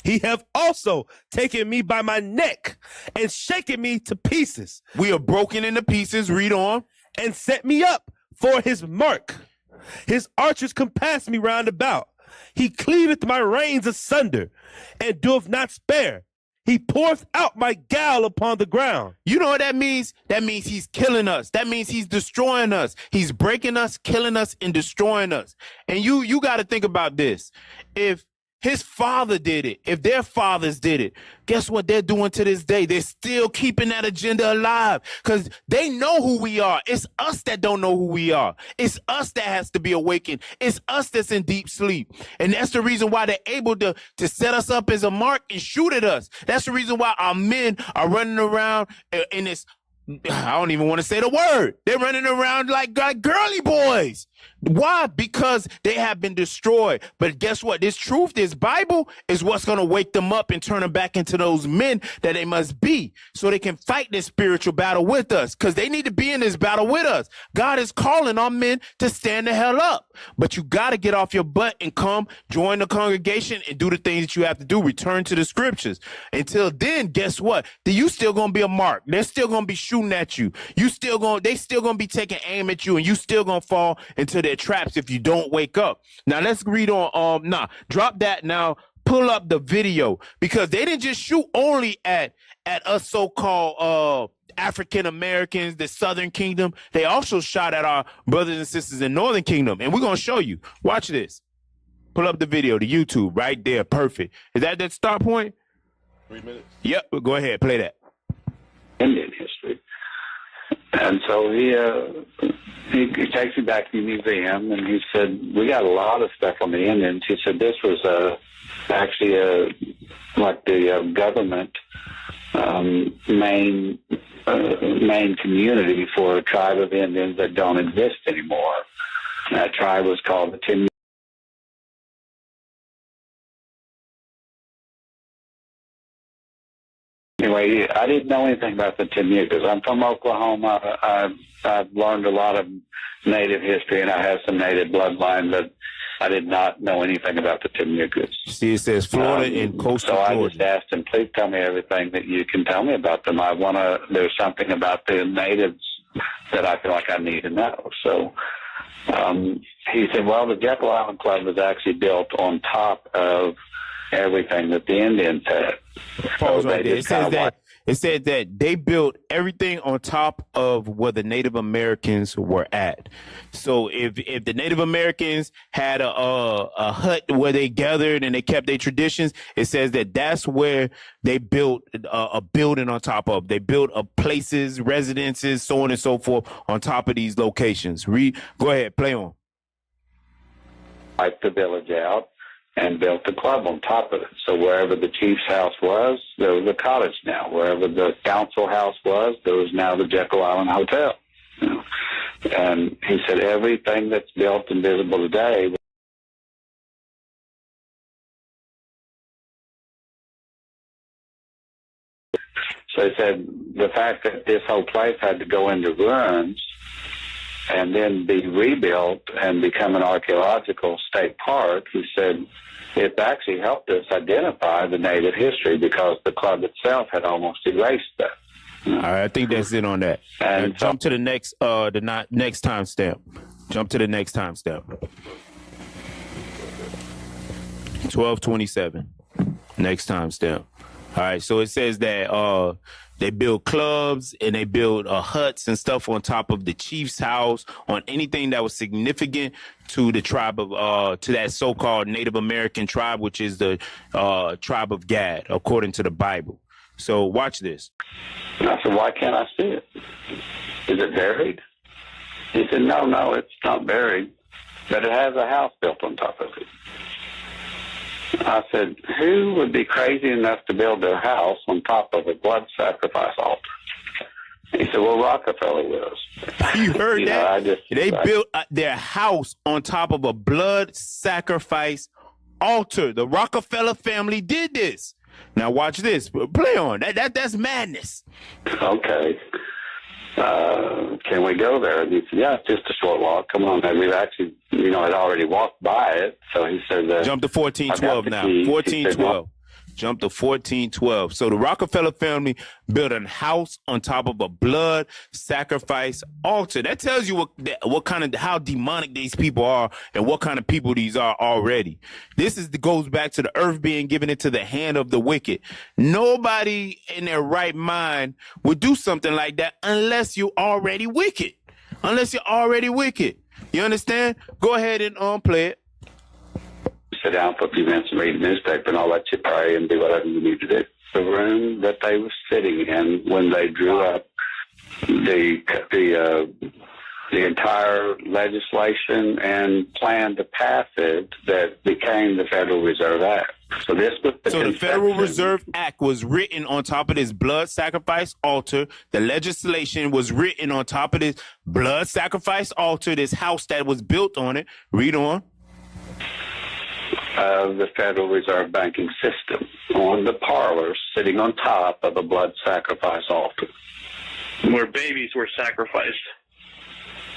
S2: He have also taken me by my neck and shaken me to pieces.
S1: We are broken into pieces. Read on.
S2: And set me up for his mark. His archers compass me round about. He cleaveth my reins asunder and doeth not spare. He poureth out my gall upon the ground.
S1: You know what that means? That means he's killing us. That means he's destroying us. He's breaking us, killing us, and destroying us. And you got to think about this. If his father did it, if their fathers did it, guess what they're doing to this day? They're still keeping that agenda alive because they know who we are. It's us that don't know who we are. It's us that has to be awakened. It's us that's in deep sleep. And that's the reason why they're able to set us up as a mark and shoot at us. That's the reason why our men are running around in this, I don't even want to say the word. They're running around like girly boys. Why? Because they have been destroyed. But guess what? This truth, this Bible is what's going to wake them up and turn them back into those men that they must be so they can fight this spiritual battle with us because they need to be in this battle with us. God is calling our men to stand the hell up. But you got to get off your butt and come join the congregation and do the things that you have to do. Return to the scriptures. Until then, guess what? You still going to be a mark. They're still going to be shooting at you. They still going to be taking aim at you and you still going to fall into their traps if you don't wake up. Now let's read on. Drop that now. Pull up the video because they didn't just shoot only at us so-called African Americans, the Southern Kingdom. They also shot at our brothers and sisters in Northern Kingdom, and we're gonna show you. Watch this. Pull up the video, the YouTube right there. Perfect. Is that start point?
S2: 3 minutes.
S1: Yep. Go ahead. Play that.
S4: Indian history. And so he takes me back to the museum, and he said, we got a lot of stuff on the Indians. He said this was actually like the government main community for a tribe of Indians that don't exist anymore. That tribe was called the Tin. Anyway, I didn't know anything about the Temucas. I'm from Oklahoma. I've learned a lot of Native history, and I have some Native bloodline, but I did not know anything about the Temucas.
S1: See, it says Florida and coastal
S4: So I
S1: Georgia.
S4: just asked him, please tell me everything that you can tell me about them. There's something about the natives that I feel like I need to know. So he said, well, the Jekyll Island Club was actually built on top of everything that the Indians had.
S1: Pause
S4: So
S1: right
S4: they
S1: there.
S4: just kinda
S1: It said that they built everything on top of where the Native Americans were at. So if the Native Americans had a hut where they gathered and they kept their traditions, it says that that's where they built a building on top of. They built places, residences, so on and so forth on top of these locations. Go ahead, play on.
S4: wiped the village out and built the club on top of it. So wherever the chief's house was, there was a cottage now. Wherever the council house was, there was now the Jekyll Island Hotel. You know? And he said everything that's built and visible today. So he said the fact that this whole place had to go into ruins and then be rebuilt and become an archaeological state park, he said it actually helped us identify the native history because the club itself had almost erased that.
S1: All right, I think that's it on that.
S4: And
S1: jump to the next next timestamp. Jump to the next timestamp. 12:27. Next timestamp. All right, so it says that they build clubs and they build huts and stuff on top of the chief's house, on anything that was significant to the tribe of to that so-called Native American tribe, which is the tribe of Gad, according to the Bible. So watch this.
S4: And I said, why can't I see it? Is it buried? He said, no, it's not buried, but it has a house built on top of it. I said, who would be crazy enough to build their house on top of a blood sacrifice altar? He said, well, Rockefeller was.
S1: You heard that? They
S4: I
S1: built their house on top of a blood sacrifice altar. The Rockefeller family did this. Now watch this. Play on. That's madness.
S4: Okay. Can we go there? And he said, yeah, it's just a short walk. Come on, man. We've actually, had already walked by it. So he said,
S1: jump to 1412 now. 1412. Jump to 1412. So the Rockefeller family built a house on top of a blood sacrifice altar. That tells you what kind of, how demonic these people are and what kind of people these are already. Goes back to the earth being given into the hand of the wicked. Nobody in their right mind would do something like that unless you're already wicked. You understand? Go ahead and play it.
S4: Sit down for a few minutes and read the newspaper, and I'll let you pray and do whatever you need to do. The room that they were sitting in when they drew up the entire legislation and plan to pass it that became the Federal Reserve Act. So this was
S1: the Federal Reserve Act was written on top of this blood sacrifice altar. The legislation was written on top of this blood sacrifice altar, this house that was built on it. Read on.
S4: Of the Federal Reserve banking system on the parlor, sitting on top of a blood sacrifice altar.
S5: Where babies were sacrificed.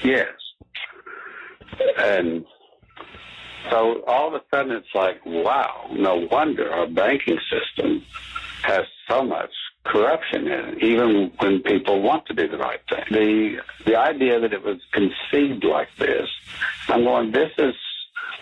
S4: Yes. And so all of a sudden it's like, wow, no wonder our banking system has so much corruption in it, even when people want to do the right thing. The idea that it was conceived like this, I'm going, this is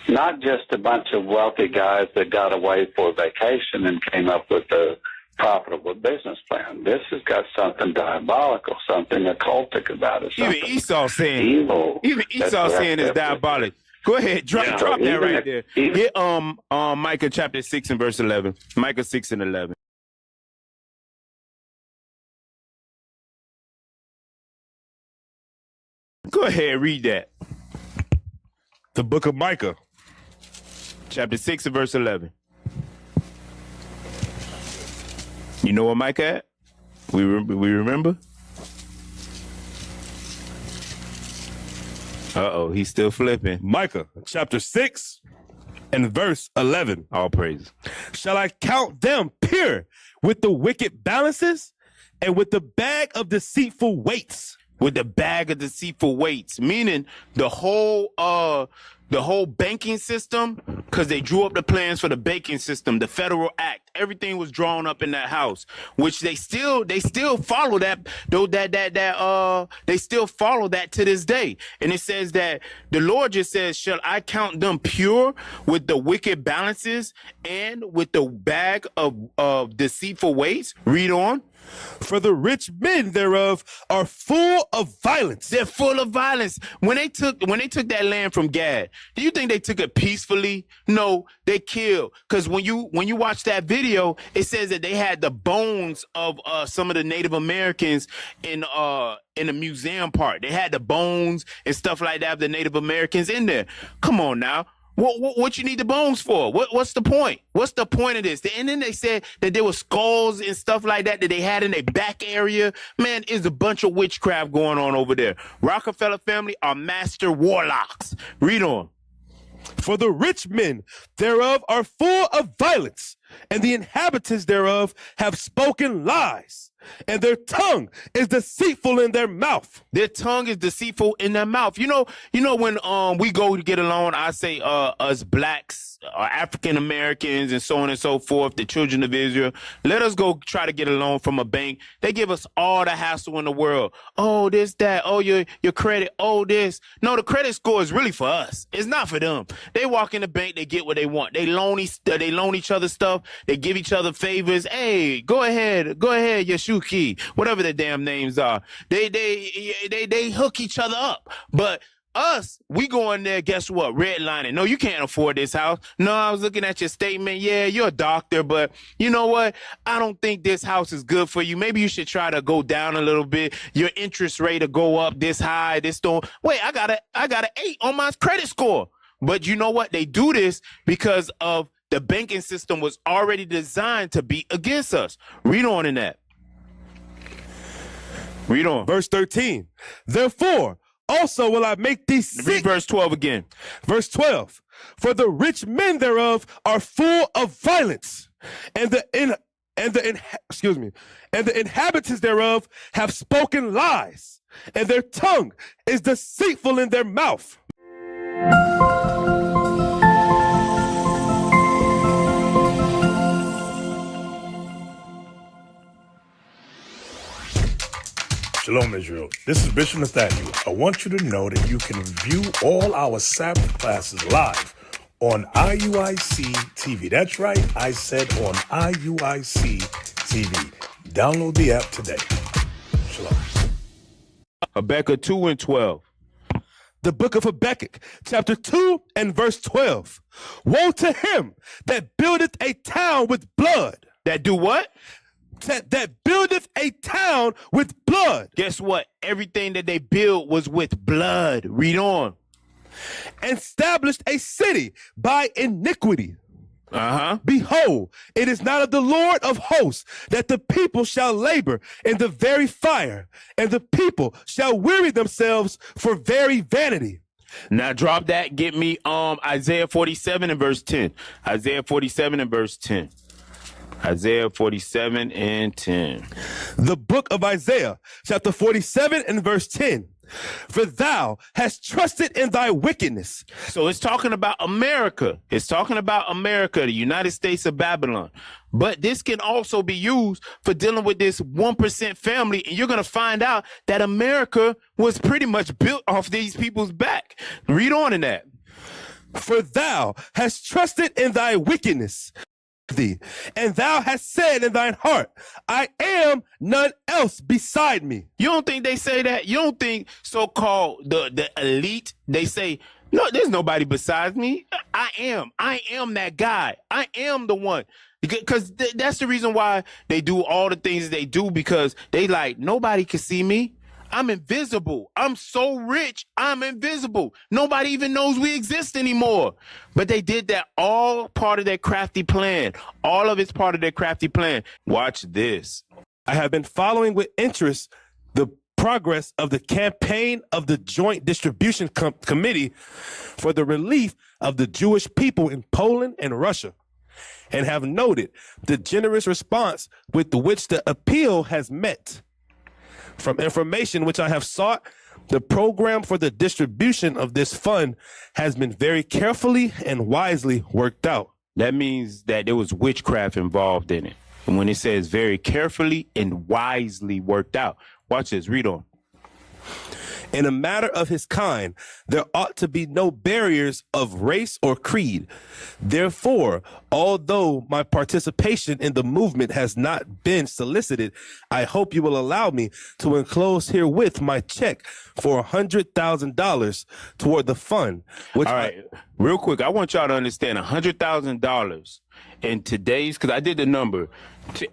S4: not just a bunch of wealthy guys that got away for vacation and came up with a profitable business plan. This has got something diabolical, something occultic about it.
S1: Even Esau saying
S4: evil.
S1: Even Esau saying it's diabolic. Go ahead, drop that right there. Get Micah chapter 6 and verse 11. Micah 6 and 11. Go ahead, read that.
S2: The book of Micah.
S1: Chapter 6 and verse 11. You know what Micah at? We remember? Uh-oh, he's still flipping.
S2: Micah, chapter 6 and verse 11.
S1: All praises.
S2: Shall I count them pure with the wicked balances and with the bag of deceitful weights?
S1: With the bag of deceitful weights, meaning the whole banking system, because they drew up the plans for the banking system, the Federal Act, everything was drawn up in that house, which they still follow that, though they still follow that to this day. And it says that the Lord just says, shall I count them pure with the wicked balances and with the bag of deceitful weights? Read on.
S2: For the rich men thereof are full of violence.
S1: They're full of violence. When they took that land from Gad, do you think they took it peacefully? No, they killed. Because when you watch that video, it says that they had the bones of some of the Native Americans in a museum part. They had the bones and stuff like that of the Native Americans in there. Come on now. What you need the bones for? What's the point? What's the point of this? And then they said that there were skulls and stuff like that they had in their back area. Man, there's a bunch of witchcraft going on over there. Rockefeller family are master warlocks. Read on.
S2: For the rich men thereof are full of violence, and the inhabitants thereof have spoken lies, and their tongue is deceitful in their mouth.
S1: Their tongue is deceitful in their mouth. You know when we go to get a loan, I say us blacks, African Americans, and so on and so forth, the children of Israel, let us go try to get a loan from a bank. They give us all the hassle in the world. Oh, this, that. Oh, your credit. Oh, this. No, the credit score is really for us. It's not for them. They walk in the bank, they get what they want. They loan each other stuff. They give each other favors. Hey, go ahead, Yashuki, whatever the damn names are. They hook each other up. But us, we go in there, guess what? Redlining. No, you can't afford this house. No, I was looking at your statement. Yeah, you're a doctor, but you know what? I don't think this house is good for you. Maybe you should try to go down a little bit. Your interest rate will go up this high, this don't. Wait, I got an 8 on my credit score. But you know what? They do this because of the banking system was already designed to be against us. Read on in that. Read on.
S2: Verse 13. Therefore, also will I make thee sick.
S1: Read verse 12 again.
S2: Verse 12. For the rich men thereof are full of violence, and the inhabitants thereof have spoken lies, and their tongue is deceitful in their mouth.
S6: Shalom, Israel. This is Bishop Nathaniel. I want you to know that you can view all our Sabbath classes live on IUIC TV. That's right, I said on IUIC TV. Download the app today. Shalom.
S1: Habakkuk 2 and 12.
S2: The book of Habakkuk, chapter 2 and verse 12. Woe to him that buildeth a town with blood.
S1: That do what?
S2: That buildeth a town with blood.
S1: Guess what? Everything that they built was with blood. Read on.
S2: And established a city by iniquity. Behold, it is not of the Lord of hosts that the people shall labor in the very fire, and the people shall weary themselves for very vanity.
S1: Now drop that. Get me Isaiah 47 and verse 10. Isaiah 47 and verse 10. Isaiah 47 and 10.
S2: The book of Isaiah, chapter 47 and verse 10. For thou hast trusted in thy wickedness.
S1: So it's talking about America. It's talking about America, the United States of Babylon. But this can also be used for dealing with this 1% family. And you're going to find out that America was pretty much built off these people's back. Read on in that.
S2: For thou hast trusted in thy wickedness. Thee, and thou hast said in thine heart, I am none else beside me.
S1: You don't think they say that? You don't think so-called the elite, they say, no, there's nobody besides me. I am that guy. I am the one. Because that's the reason why they do all the things they do, because they like, nobody can see me. I'm invisible. I'm so rich. I'm invisible. Nobody even knows we exist anymore. But they did that all part of their crafty plan. All of it's part of their crafty plan. Watch this.
S2: I have been following with interest the progress of the campaign of the Joint Distribution Committee for the relief of the Jewish people in Poland and Russia, and have noted the generous response with which the appeal has met. From information which I have sought, the program for the distribution of this fund has been very carefully and wisely worked out.
S1: That means that there was witchcraft involved in it. And when it says very carefully and wisely worked out, watch this, read on.
S2: In a matter of his kind, there ought to be no barriers of race or creed. Therefore, although my participation in the movement has not been solicited, I hope you will allow me to enclose herewith my check for $100,000 toward the fund. Which
S1: all right, real quick, I want y'all to understand $100,000 in today's, because I did the number,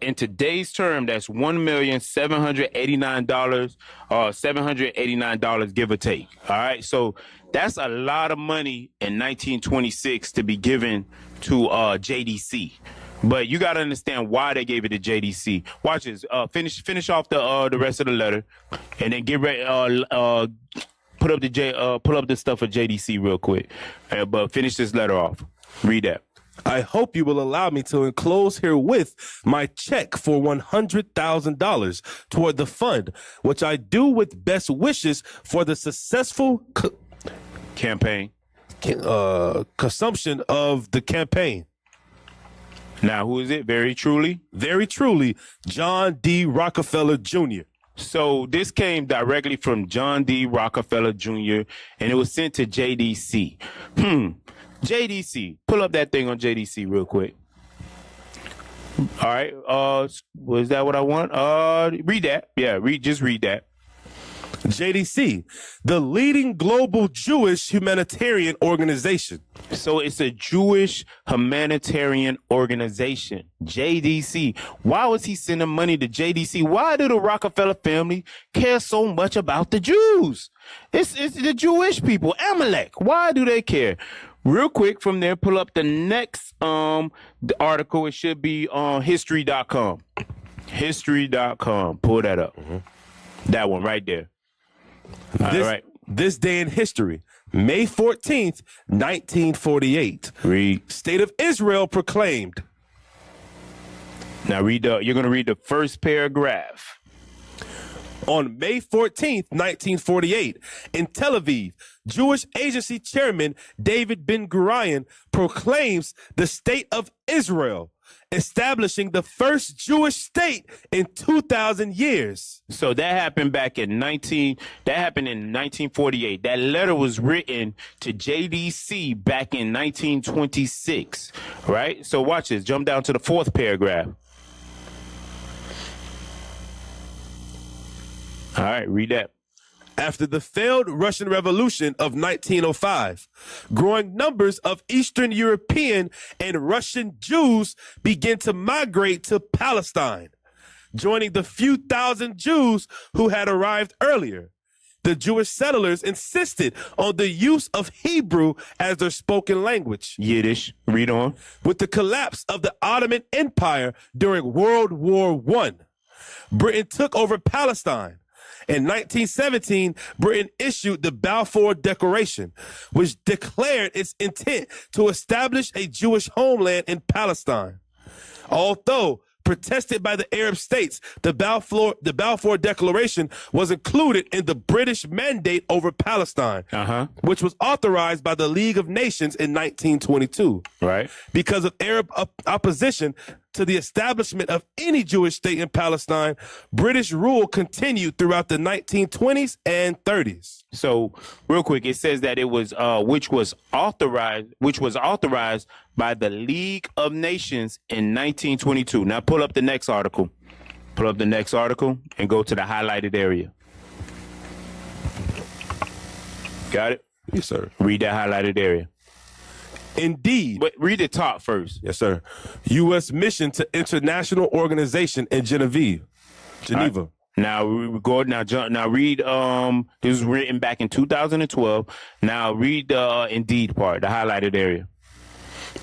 S1: in today's term, that's $1,789, $789, give or take. All right, so that's a lot of money in 1926 to be given to JDC. But you got to understand why they gave it to JDC. Watch this. Finish off the rest of the letter, and then get ready. Pull up the stuff for JDC real quick. But finish this letter off. Read that.
S2: I hope you will allow me to enclose herewith my check for $100,000 toward the fund, which I do with best wishes for the successful
S1: campaign,
S2: consumption of the campaign.
S1: Now, who is it? Very truly,
S2: John D. Rockefeller Jr.
S1: So this came directly from John D. Rockefeller Jr., and it was sent to JDC. JDC, pull up that thing on JDC real quick. All right. Was that what I want? Read that. Yeah, just read that.
S2: JDC, the leading global Jewish humanitarian organization.
S1: So it's a Jewish humanitarian organization, JDC. Why was he sending money to JDC? Why do the Rockefeller family care so much about the Jews? It's the Jewish people, Amalek. Why do they care? Real quick from there, pull up the next the article. It should be on history.com. History.com. Pull that up. That one right there. All right.
S2: This day in history, May 14th, 1948.
S1: Read.
S2: State of Israel proclaimed.
S1: Now you're going to read the first paragraph.
S2: On May 14th, 1948, in Tel Aviv, Jewish Agency Chairman David Ben-Gurion proclaims the State of Israel, establishing the first Jewish state in 2,000 years.
S1: So that happened in 1948. That letter was written to JDC back in 1926, right? So watch this. Jump down to the fourth paragraph. All right, read that.
S2: After the failed Russian Revolution of 1905, growing numbers of Eastern European and Russian Jews began to migrate to Palestine, joining the few thousand Jews who had arrived earlier. The Jewish settlers insisted on the use of Hebrew as their spoken language.
S1: Yiddish. Read on.
S2: With the collapse of the Ottoman Empire during World War I, Britain took over Palestine. In 1917, Britain issued the Balfour Declaration, which declared its intent to establish a Jewish homeland in Palestine. Although protested by the Arab states, the Balfour Declaration was included in the British Mandate over Palestine, which was authorized by the League of Nations in 1922.
S1: Right.
S2: Because of Arab opposition to the establishment of any Jewish state in Palestine, British rule continued throughout the 1920s and 30s.
S1: So, real quick, it says that it was which was authorized by the League of Nations in 1922. Now, pull up the next article. Pull up the next article and go to the highlighted area. Got it?
S2: Yes, sir.
S1: Read that highlighted area.
S2: Indeed.
S1: But read the top first.
S2: Yes, sir. U.S. mission to international organization in Geneva.
S1: Right. Now we go now read this was written back in 2012. Now read the Indeed part, the highlighted area.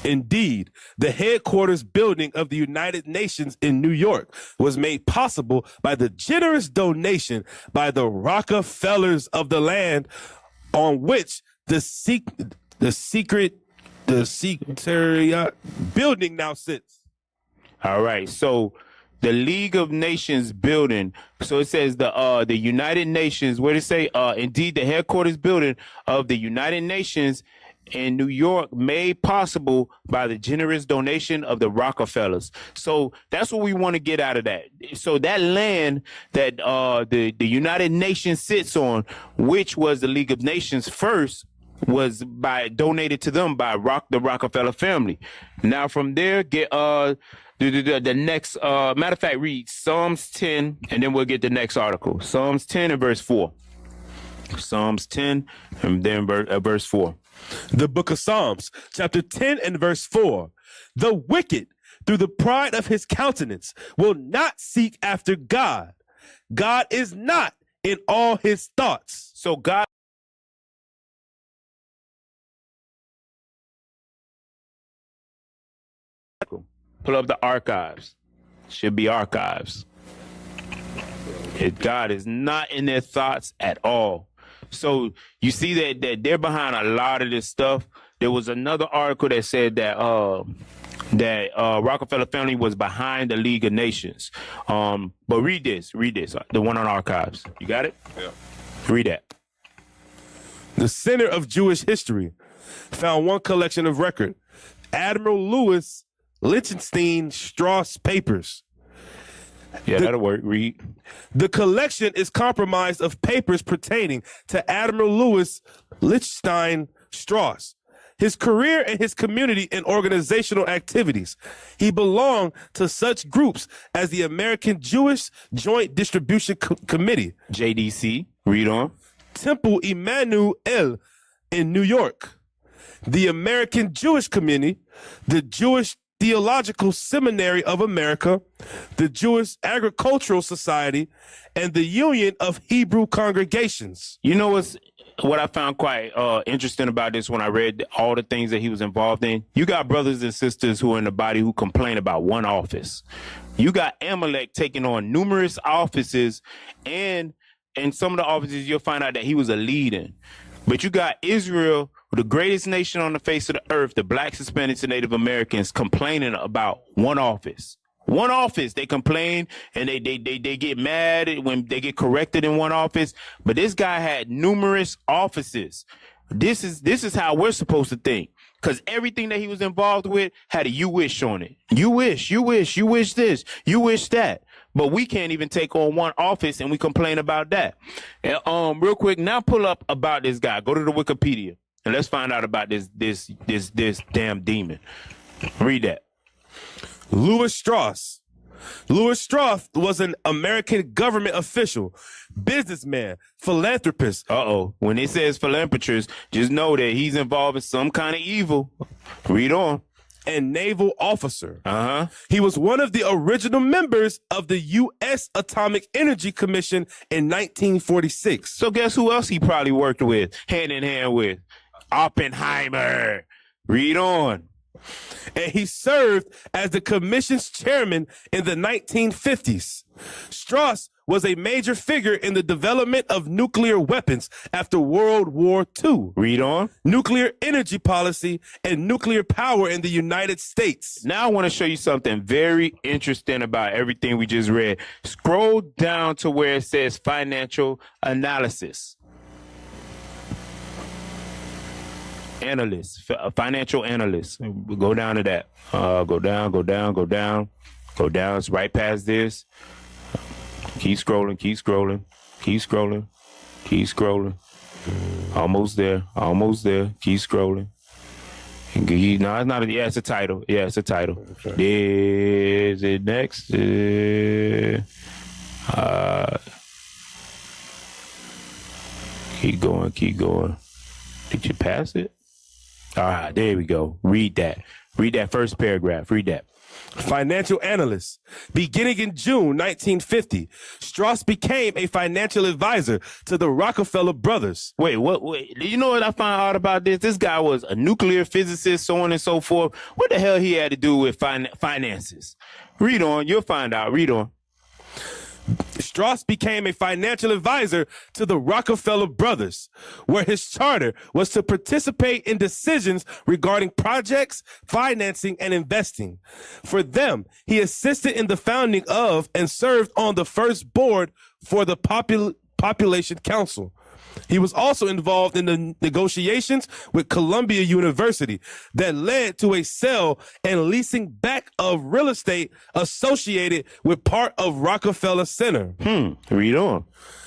S2: Indeed, the headquarters building of the United Nations in New York was made possible by the generous donation by the Rockefellers of the land on which the Secretariat building now sits.
S1: All right. So the League of Nations building. So it says the United Nations. What did it say? Indeed, the headquarters building of the United Nations in New York, made possible by the generous donation of the Rockefellers. So that's what we want to get out of that. So that land that the United Nations sits on, which was the League of Nations first, was donated to them by the Rockefeller family. Now from there, get the next matter of fact, read Psalms 10, and then we'll get the next article. Psalms 10 and verse 4. Psalms 10 and then verse 4.
S2: The book of Psalms, chapter 10 and verse 4. The wicked, through the pride of his countenance, will not seek after God. God is not in all his thoughts.
S1: So God. Pull up the archives. Should be archives. God is not in their thoughts at all. So you see that they're behind a lot of this stuff. There was another article that said that Rockefeller family was behind the League of Nations. But read this, the one on archives. You got it?
S2: Yeah.
S1: Read that.
S2: The Center of Jewish History found one collection of record, Admiral Louis Lichtenstein Strauss papers.
S1: Yeah, that'll work. Read.
S2: The collection is comprised of papers pertaining to Admiral Louis Lichtenstein Strauss, his career and his community and organizational activities. He belonged to such groups as the American Jewish Joint Distribution Committee,
S1: JDC. Read on.
S2: Temple Emmanuel in New York, the American Jewish Committee, the Jewish Theological Seminary of America, the Jewish Agricultural Society, and the Union of Hebrew Congregations.
S1: You know what I found quite interesting about this when I read all the things that he was involved in? You got brothers and sisters who are in the body who complain about one office. You got Amalek taking on numerous offices and in some of the offices, you'll find out that he was a lead in. But you got Israel, the greatest nation on the face of the earth, the blacks, Hispanics, and Native Americans complaining about one office. One office. They complain and they get mad when they get corrected in one office. But this guy had numerous offices. This is how we're supposed to think. Because everything that he was involved with had a you wish on it. You wish this, you wish that. But we can't even take on one office and we complain about that. And, real quick, now pull up about this guy. Go to the Wikipedia and let's find out about this damn demon. Read that.
S2: Louis Strauss. Louis Strauss was an American government official, businessman, philanthropist.
S1: When it says philanthropist, just know that he's involved in some kind of evil. Read on.
S2: And naval officer.
S1: He
S2: He was one of the original members of the U.S. Atomic Energy Commission in 1946.
S1: So guess who else he probably worked with, hand in hand with? Oppenheimer. Read on.
S2: And he served as the commission's chairman in the 1950s. Strauss was a major figure in the development of nuclear weapons after World War II.
S1: Read on.
S2: Nuclear energy policy and nuclear power in the United States.
S1: Now I want to show you something very interesting about everything we just read. Scroll down to where it says financial analysis. Analyst, financial analyst. Go down to that. Go down. It's right past this. Keep scrolling. Almost there. Keep scrolling. No, it's not. Yeah, it's a title. It's a title. Okay. Is it next? Keep going. Did you pass it? All right, there we go. Read that first paragraph. Read that.
S2: Financial analyst. Beginning in June 1950, Strauss became a financial advisor to the Rockefeller brothers.
S1: Wait. Do you know what I found out about this? This guy was a nuclear physicist, so on and so forth. What the hell he had to do with finances? Read on. You'll find out. Read on.
S2: Strauss became a financial advisor to the Rockefeller brothers, where his charter was to participate in decisions regarding projects, financing, and investing. For them, he assisted in the founding of and served on the first board for the Population Council. He was also involved in the negotiations with Columbia University that led to a sale and leasing back of real estate associated with part of Rockefeller Center.
S1: Read on.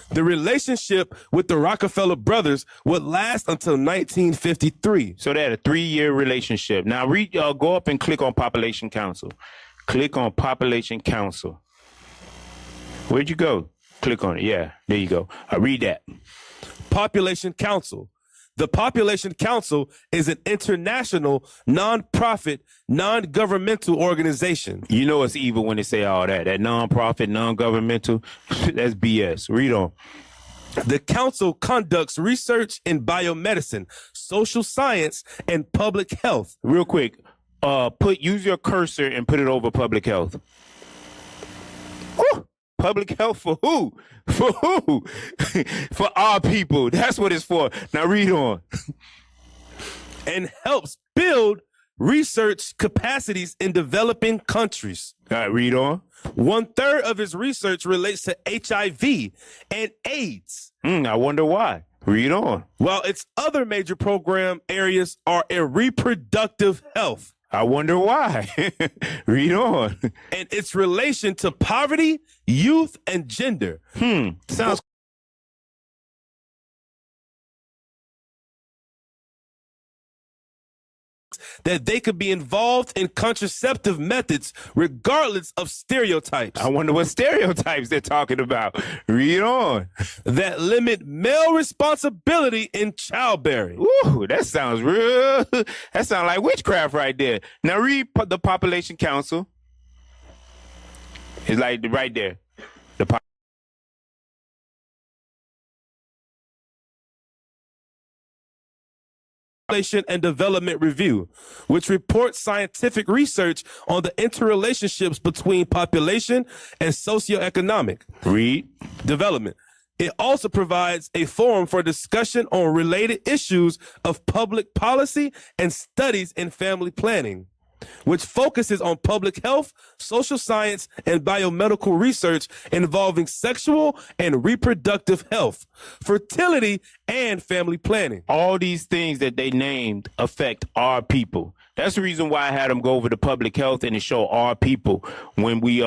S2: The relationship with the Rockefeller brothers would last until 1953.
S1: So they had a 3-year relationship. Now go up and click on Population Council. Click on Population Council. Where'd you go? Click on it. Yeah, there you go. Read that.
S2: Population Council. The Population Council is an international, non-profit, non-governmental organization.
S1: You know it's evil when they say all that. That non-profit, non-governmental, that's BS. Read on.
S2: The council conducts research in biomedicine, social science, and public health.
S1: Real quick, use your cursor and put it over public health. Woo! Public health for who? For who? For our people. That's what it's for. Now read on.
S2: And helps build research capacities in developing countries.
S1: All right, read on.
S2: 1/3 of his research relates to HIV and AIDS.
S1: I wonder why. Read on.
S2: While its other major program areas are in reproductive health.
S1: I wonder why. Read on.
S2: And its relation to poverty, youth, and gender.
S1: Sounds
S2: that they could be involved in contraceptive methods regardless of stereotypes.
S1: I wonder what stereotypes they're talking about. Read on.
S2: That limit male responsibility in childbearing.
S1: Ooh, that sounds real. That sounds like witchcraft right there. Now read the Population Council. It's like right there. The
S2: Population and Development Review, which reports scientific research on the interrelationships between population and socioeconomic
S1: read
S2: development. It also provides a forum for discussion on related issues of public policy and studies in family planning, which focuses on public health, social science, and biomedical research involving sexual and reproductive health, fertility, and family planning.
S1: All these things that they named affect our people. That's the reason why I had them go over to public health and to show our people when we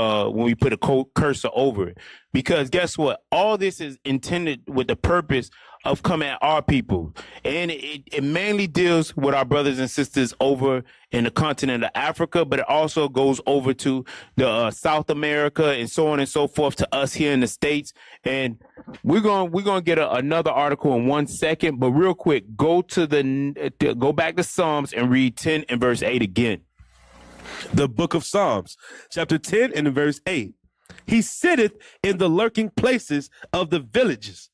S1: put a cursor over it. Because guess what? All this is intended with the purpose of coming at our people. And it mainly deals with our brothers and sisters over in the continent of Africa, but it also goes over to the South America and so on and so forth to us here in the States. And we're going to get another article in 1 second, but real quick, go back to Psalms and read 10 and verse 8 again.
S2: The book of Psalms, chapter 10 and verse 8. He sitteth in the lurking places of the villages.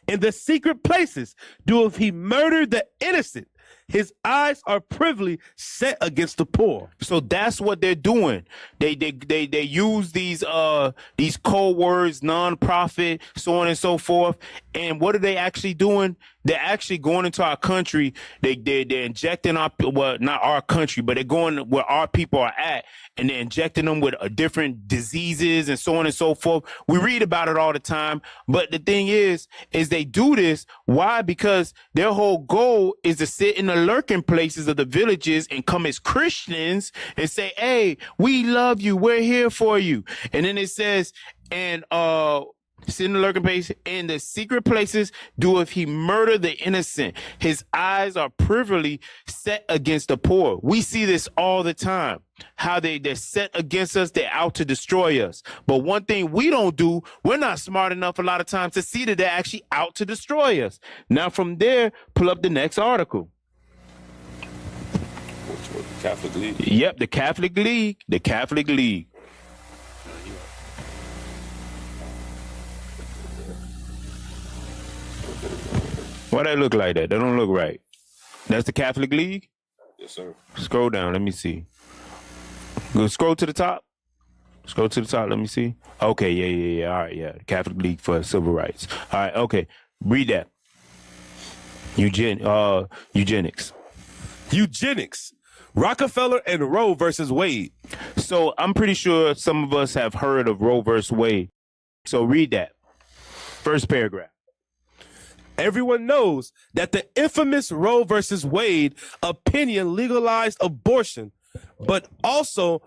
S2: In the secret places doeth he murder the innocent. His eyes are privily set against the poor.
S1: So that's what they're doing. They use these code words, nonprofit, so on and so forth. And what are they actually doing? They're actually going into our country. They're injecting not our country, but they're going where our people are at, and they're injecting them with different diseases and so on and so forth. We read about it all the time. But the thing is they do this. Why? Because their whole goal is to sit in the lurking places of the villages and come as Christians and say, hey, we love you. We're here for you. And then it says, and sit in the lurking place, in the secret places doeth he murder the innocent. His eyes are privily set against the poor. We see this all the time. How they're set against us, they're out to destroy us. But one thing we don't do, we're not smart enough a lot of times to see that they're actually out to destroy us. Now from there, pull up the next article.
S2: Catholic League.
S1: Yep, the Catholic League. The Catholic League. Why that look like that? That don't look right. That's the Catholic League?
S2: Yes, sir.
S1: Scroll down. Let me see. Go scroll to the top. Scroll to the top. Let me see. Okay. Yeah. All right. Yeah. The Catholic League for Civil Rights. All right. Okay. Read that. Eugenics.
S2: Eugenics. Rockefeller and Roe versus Wade.
S1: So I'm pretty sure some of us have heard of Roe versus Wade. So read that. First paragraph.
S2: Everyone knows that the infamous Roe versus Wade opinion legalized abortion, but almost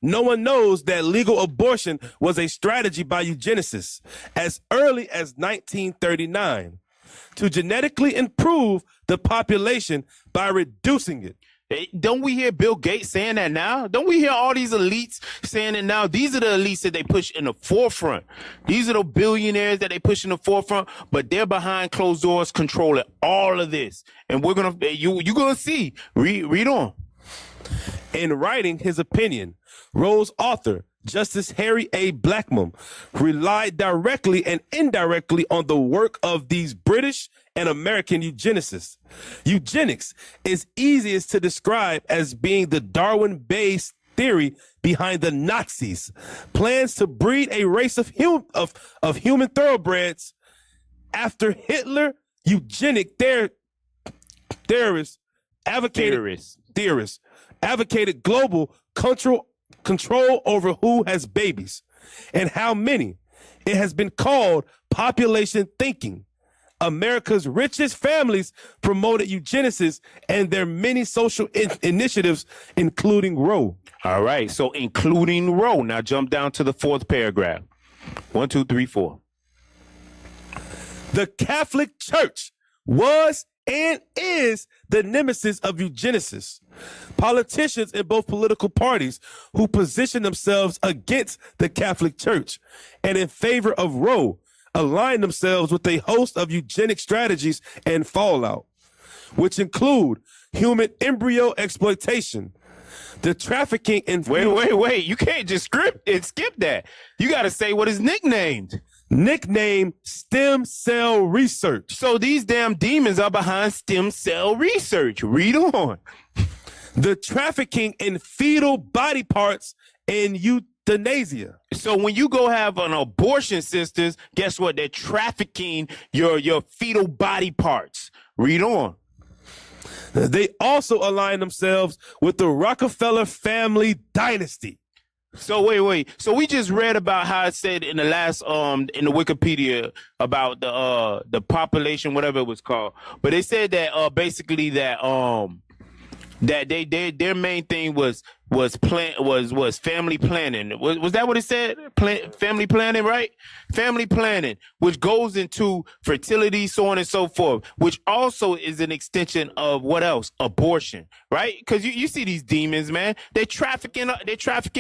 S2: no one knows that legal abortion was a strategy by eugenicists as early as 1939 to genetically improve the population by reducing it.
S1: Don't we hear Bill Gates saying that now? Don't we hear all these elites saying it now? These are the elites that they push in the forefront. These are the billionaires that they push in the forefront, but they're behind closed doors controlling all of this. And you're going to see. Read on.
S2: In writing his opinion, Roe's author, Justice Harry A. Blackmun, relied directly and indirectly on the work of these British and American eugenicists. Eugenics is easiest to describe as being the Darwin-based theory behind the Nazis' plans to breed a race of human thoroughbreds. After Hitler, eugenic theorists advocated global control over who has babies and how many. It has been called population thinking. America's richest families promoted eugenicists and their many social initiatives, including Roe.
S1: All right, so including Roe. Now jump down to the fourth paragraph. 1, 2, 3, 4.
S2: The Catholic Church was and is the nemesis of eugenicists. Politicians in both political parties who position themselves against the Catholic Church and in favor of Roe align themselves with a host of eugenic strategies and fallout, which include human embryo exploitation, the trafficking in...
S1: Wait. You can't just skip that. You got to say what is nicknamed.
S2: Nicknamed stem cell research.
S1: So these damn demons are behind stem cell research. Read on.
S2: The trafficking in fetal body parts and euthanasia.
S1: So when you go have an abortion, sisters, guess what? They're trafficking your fetal body parts. Read on.
S2: They also align themselves with the Rockefeller family dynasty.
S1: So wait. So we just read about how it said in the last in the Wikipedia about the population, whatever it was called. But they said that basically that that their main thing was family planning. Was that what it said? Family planning, right? Family planning, which goes into fertility, so on and so forth, which also is an extension of what else? Abortion, right? Because you see these demons, man. They're trafficking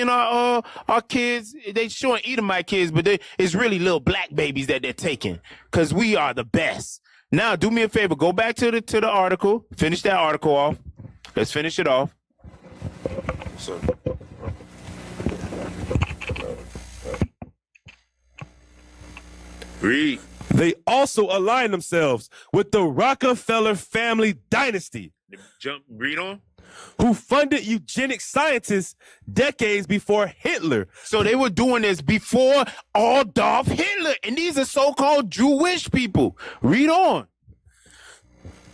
S1: our kids. They showing Edomite kids, but it's really little black babies that they're taking because we are the best. Now, do me a favor. Go back to the article. Finish that article off. Let's finish it off. So. Read.
S2: They also align themselves with the Rockefeller family dynasty.
S1: Read on.
S2: Who funded eugenic scientists decades before Hitler.
S1: So they were doing this before Adolf Hitler, and these are so-called Jewish people. Read on.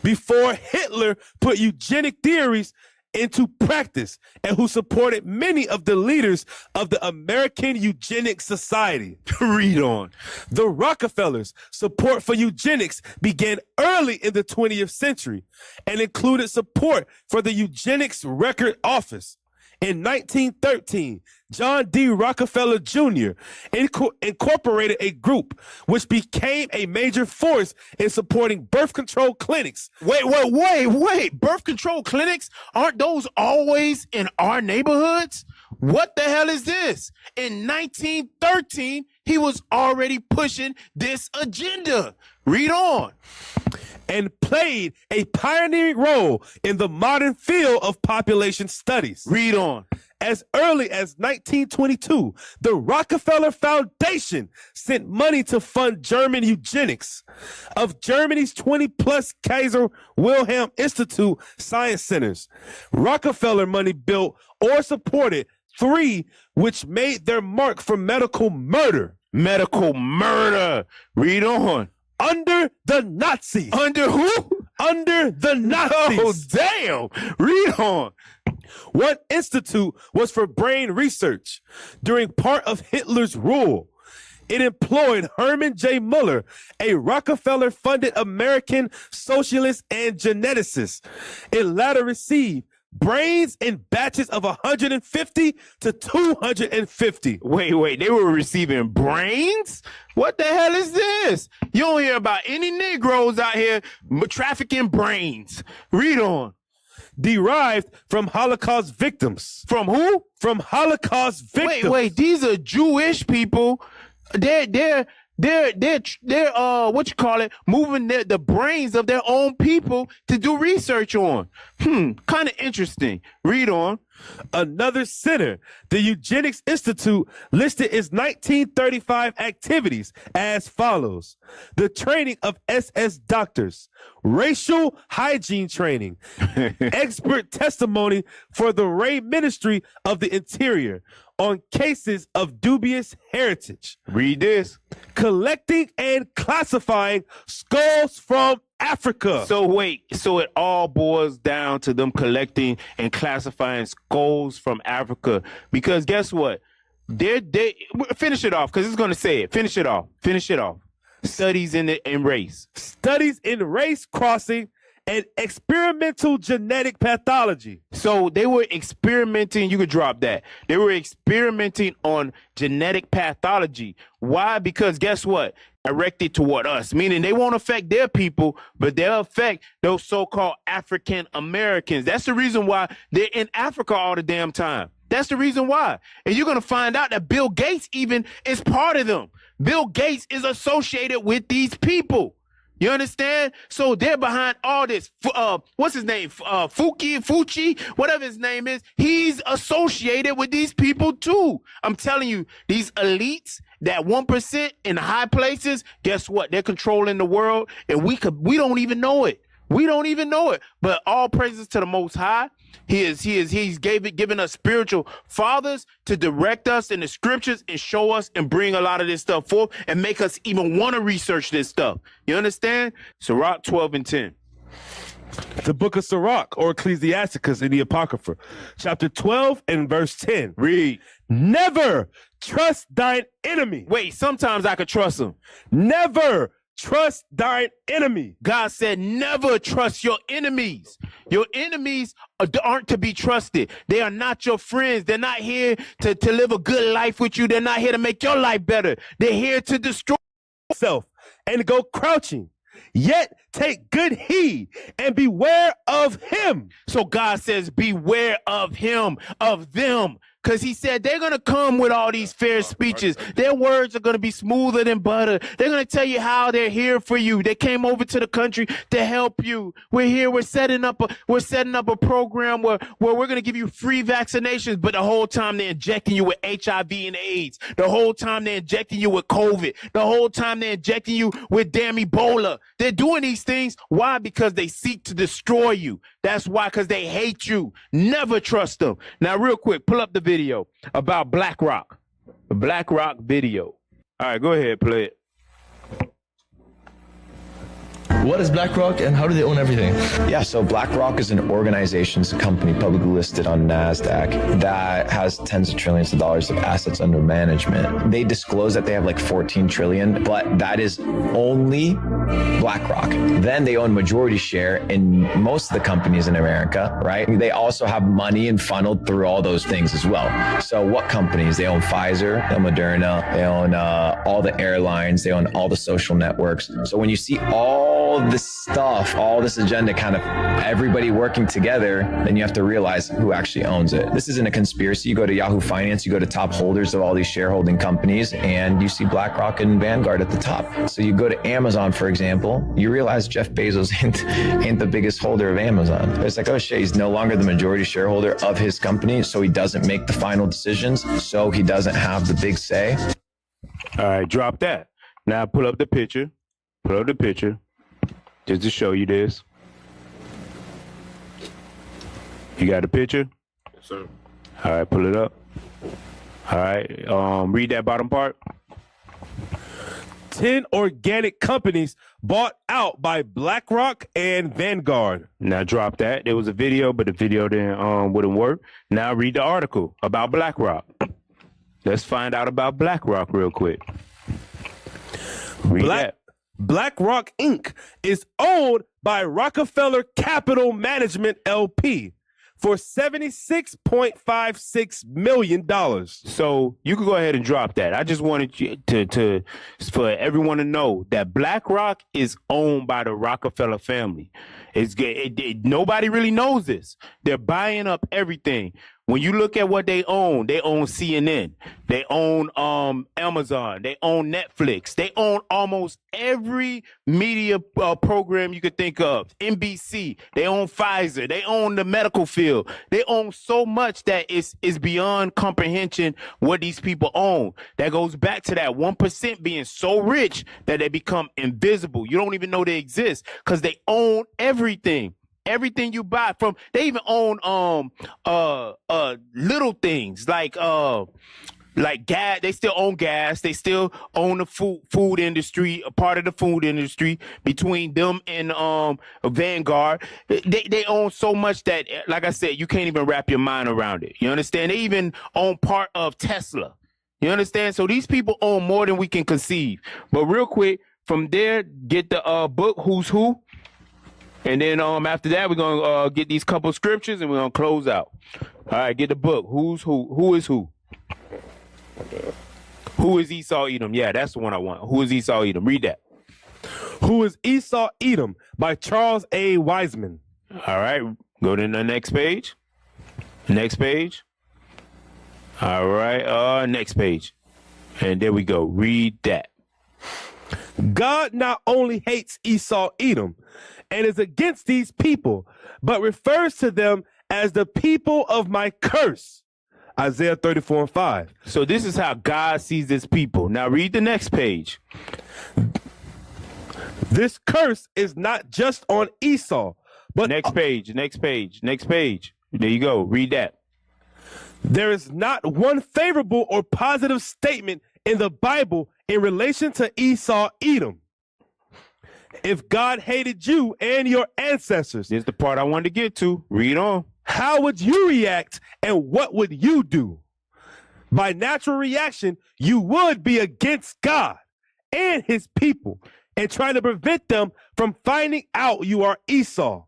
S2: Before Hitler put eugenic theories into practice, and who supported many of the leaders of the American Eugenics Society.
S1: Read on.
S2: The Rockefellers' support for eugenics began early in the 20th century and included support for the Eugenics Record Office. In 1913, John D. Rockefeller Jr. incorporated a group which became a major force in supporting birth control clinics.
S1: Wait. Birth control clinics? Aren't those always in our neighborhoods? What the hell is this? In 1913, he was already pushing this agenda. Read on.
S2: And played a pioneering role in the modern field of population studies.
S1: Read on.
S2: As early as 1922, the Rockefeller Foundation sent money to fund German eugenics. Of Germany's 20-plus Kaiser Wilhelm Institute science centers, Rockefeller money built or supported 3 which made their mark for medical murder.
S1: Medical murder. Read on.
S2: Under the Nazis.
S1: Under who?
S2: Under the Nazis.
S1: Oh, damn. Read on.
S2: One institute was for brain research. During part of Hitler's rule, it employed Herman J. Muller, a Rockefeller-funded American socialist and geneticist. It later received brains in batches of 150 to 250.
S1: Wait. They were receiving brains? What the hell is this? You don't hear about any Negroes out here trafficking brains. Read on.
S2: Derived from Holocaust victims.
S1: From who?
S2: From Holocaust victims.
S1: Wait. These are Jewish people. They're what you call it, moving the brains of their own people to do research on. Kind of interesting. Read on.
S2: Another center, the Eugenics Institute, listed its 1935 activities as follows: the training of SS doctors, racial hygiene training, expert testimony for the Ray Ministry of the Interior on cases of dubious heritage.
S1: Read this.
S2: Collecting and classifying skulls from Africa.
S1: So it all boils down to them collecting and classifying skulls from Africa. Because guess what? They finish it off, because it's going to say it. Finish it off. Studies in race.
S2: Studies in race crossing and experimental genetic pathology.
S1: So they were experimenting. You could drop that. They were experimenting on genetic pathology. Why? Because guess what? Directed toward us, meaning they won't affect their people, but they'll affect those so-called African Americans. That's the reason why they're in Africa all the damn time. That's the reason why. And you're going to find out that Bill Gates even is part of them. Bill Gates is associated with these people. You understand? So they're behind all this. What's his name? Fucci, whatever his name is. He's associated with these people too. I'm telling you, these elites, that 1% in high places, guess what? They're controlling the world, and we don't even know it. We don't even know it. But all praises to the Most High. He's given us spiritual fathers to direct us in the scriptures and show us and bring a lot of this stuff forth and make us even want to research this stuff. You understand? Sirach 12 and 10.
S2: The book of Sirach, or Ecclesiasticus in the Apocrypha, chapter 12 and verse 10.
S1: Read.
S2: Never trust thine enemy.
S1: Wait, sometimes I could trust him.
S2: Never trust thine enemy.
S1: God said, never trust your enemies. Your enemies aren't to be trusted. They are not your friends. They're not here to live a good life with you. They're not here to make your life better. They're here to destroy
S2: yourself and go crouching. Yet take good heed and beware of him.
S1: So God says, beware of him, of them. Because he said they're going to come with all these fair speeches. Their words are going to be smoother than butter. They're going to tell you how they're here for you. They came over to the country to help you. We're here. We're setting up a program where we're going to give you free vaccinations. But the whole time they're injecting you with HIV and AIDS. The whole time they're injecting you with COVID. The whole time they're injecting you with damn Ebola. They're doing these things. Why? Because they seek to destroy you. That's why, because they hate you. Never trust them. Now, real quick, pull up the video about BlackRock. The BlackRock video. All right, go ahead, play it.
S7: What is BlackRock and how do they own everything?
S8: Yeah, so BlackRock is an organization's company publicly listed on NASDAQ that has tens of trillions of dollars of assets under management. They disclose that they have like 14 trillion, but that is only BlackRock. Then they own majority share in most of the companies in America, right? They also have money and funneled through all those things as well. So what companies? They own Pfizer, they own Moderna, they own all the airlines, they own all the social networks. So when you see all this stuff, all this agenda, kind of everybody working together, then you have to realize who actually owns it. This isn't a conspiracy. You go to Yahoo Finance, you go to top holders of all these shareholding companies, and you see BlackRock and Vanguard at the top. So you go to Amazon, for example, you realize Jeff Bezos ain't the biggest holder of Amazon. It's like, oh shit, he's no longer the majority shareholder of his company, so he doesn't make the final decisions, so he doesn't have the big say.
S1: All right, drop that. Now pull up the picture. Pull up the picture. Just to show you this. You got the picture?
S2: Yes, sir.
S1: All right, pull it up. All right, read that bottom part.
S2: 10 organic companies bought out by BlackRock and Vanguard.
S1: Now drop that. There was a video, but the video wouldn't work. Now read the article about BlackRock. Let's find out about BlackRock real quick. Read that.
S2: BlackRock Inc. is owned by Rockefeller Capital Management LP for $76.56 million.
S1: So you could go ahead and drop that. I just wanted you for everyone to know that BlackRock is owned by the Rockefeller family. Nobody really knows this. They're buying up everything. When you look at what they own CNN, they own Amazon, they own Netflix, they own almost every media program you could think of, NBC, they own Pfizer, they own the medical field. They own so much that it's beyond comprehension what these people own. That goes back to that 1% being so rich that they become invisible. You don't even know they exist because they own everything. Everything you buy from, they even own little things like gas. They still own gas. They still own the food industry, a part of the food industry. Between them and Vanguard, they own so much that, like I said, you can't even wrap your mind around it. You understand? They even own part of Tesla. You understand? So these people own more than we can conceive. But real quick, from there, get the book Who's Who. And then after that, we're going to get these couple scriptures and we're going to close out. All right, get the book. Who's who? Who is who? Who is Esau Edom? Yeah, that's the one I want. Who is Esau Edom? Read that.
S2: Who is Esau Edom by Charles A. Wiseman.
S1: All right, go to the next page. Next page. All right, next page. And there we go. Read that.
S2: God not only hates Esau Edom and is against these people, but refers to them as the people of my curse. Isaiah 34:5.
S1: So this is how God sees his people. Now read the next page.
S2: This curse is not just on Esau, but
S1: Next page. There you go. Read that.
S2: there is not one favorable or positive statement in the Bible in relation to Esau, Edom. If God hated you and your ancestors,
S1: This is the part I wanted to get to. Read on.
S2: how would you react and what would you do? By natural reaction, you would be against God and his people and trying to prevent them from finding out you are Esau.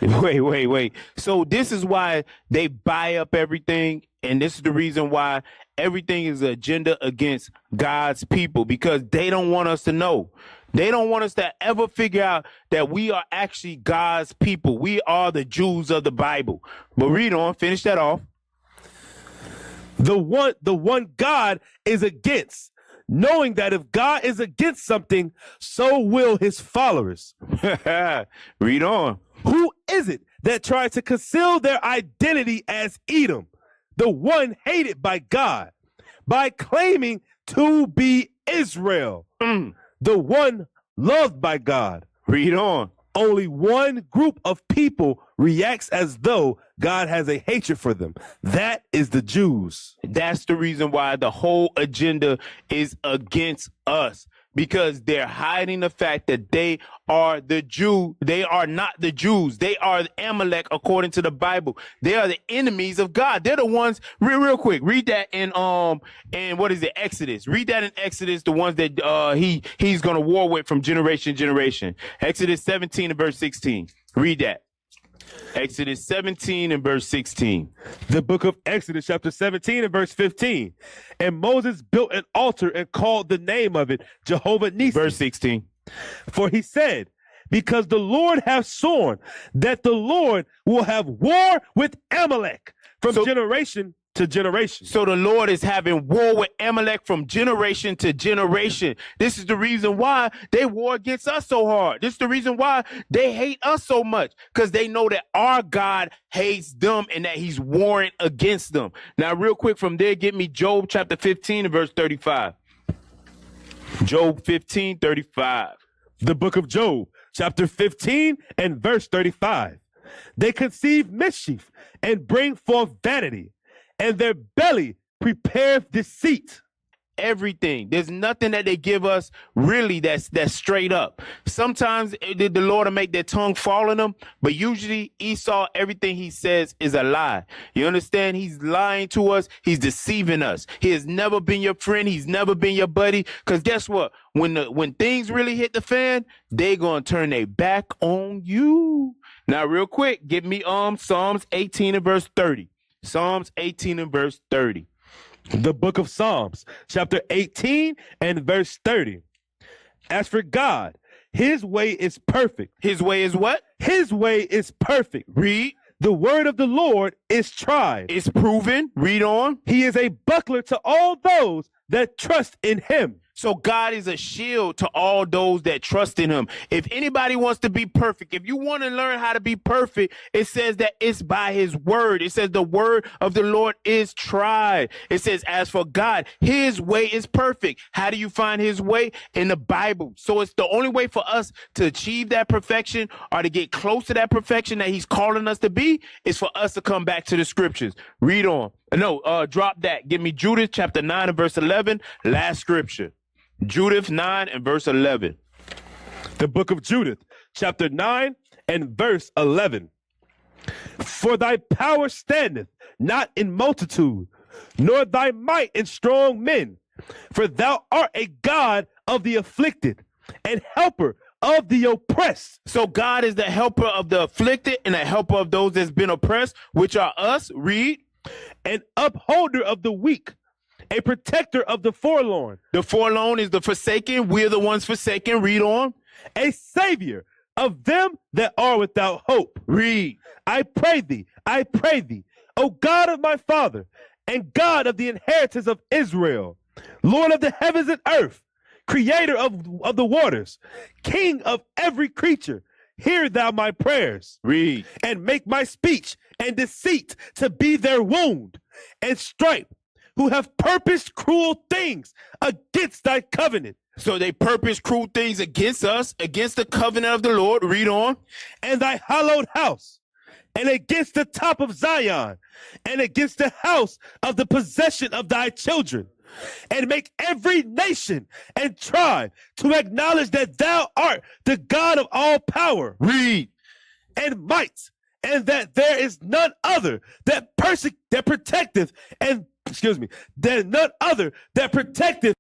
S1: Wait. So this is why they buy up everything, and this is the reason why everything is an agenda against God's people, because they don't want us to know. They don't want us to ever figure out that we are actually God's people. We are the Jews of the Bible. But read on, finish that off.
S2: The one God is against, knowing that if God is against something, so will his followers.
S1: Read on.
S2: Who is it that tried to conceal their identity as Edom, the one hated by God, by claiming to be Israel, the one loved by God?
S1: Read on.
S2: Only one group of people reacts as though God has a hatred for them. That is the Jews.
S1: That's the reason why the whole agenda is against us, because they're hiding the fact that they are the Jew. They are not the Jews. They are Amalek according to the Bible. They are the enemies of God. They're the ones, real quick, read that in what is it, Exodus. Read that in Exodus, the ones that he's gonna war with from generation to generation. Exodus 17 and verse 16. Read that. Exodus 17 and verse 16.
S2: The book of Exodus, chapter 17 and verse 15. And Moses built an altar and called the name of it Jehovah Nissi.
S1: Verse 16.
S2: For he said, because the Lord hath sworn that the Lord will have war with Amalek from generation to generation.
S1: So the Lord is having war with Amalek from generation to generation. This is the reason why they war against us so hard. This is the reason why they hate us so much, because they know that our God hates them and that he's warring against them. Now, real quick from there, get me Job chapter 15 and verse 35. Job 15, 35.
S2: The book of Job, chapter 15 and verse 35. They conceive mischief and bring forth vanity, and their belly prepareth deceit.
S1: Everything. There's nothing that they give us really that's straight up. Sometimes the Lord will make their tongue fall on them, but usually Esau, everything he says is a lie. You understand? He's lying to us. He's deceiving us. He has never been your friend. He's never been your buddy. Because guess what? When things really hit the fan, they're going to turn their back on you. Now, real quick, give me Psalms 18 and verse 30. Psalms 18 and verse 30.
S2: The book of Psalms, chapter 18 and verse 30. As for God, his way is perfect.
S1: His way is what?
S2: His way is perfect.
S1: Read.
S2: The word of the Lord is tried.
S1: It's proven. Read on.
S2: He is a buckler to all those that trust in him.
S1: So God is a shield to all those that trust in him. If anybody wants to be perfect, if you want to learn how to be perfect, it says that it's by his word. It says the word of the Lord is tried. It says, as for God, his way is perfect. How do you find his way? In the Bible. So it's the only way for us to achieve that perfection or to get close to that perfection that he's calling us to be is for us to come back to the scriptures. Read on. No, drop that. Give me Judith chapter 9 and verse 11. Last scripture. Judith 9 and verse 11.
S2: The book of Judith, chapter 9 and verse 11. For thy power standeth not in multitude, nor thy might in strong men. For thou art a God of the afflicted and helper of the oppressed.
S1: So God is the helper of the afflicted and the helper of those that's been oppressed, which are us. Read.
S2: An upholder of the weak, a protector of the forlorn.
S1: The forlorn is the forsaken. We're the ones forsaken. Read on.
S2: A savior of them that are without hope.
S1: Read.
S2: I pray thee, O God of my father, and God of the inheritance of Israel, Lord of the heavens and earth, creator of the waters, king of every creature, hear thou my prayers.
S1: Read.
S2: And make my speech and deceit to be their wound and stripe, who have purposed cruel things against thy covenant
S1: So they purpose cruel things against us, against the covenant of the Lord. Read on.
S2: and thy hallowed house, and against the top of Zion, and against the house of the possession of thy children, and make every nation and tribe to acknowledge that thou art the God of all power.
S1: Read.
S2: And might, and that there is none other that protecteth, and there none other that protecteth.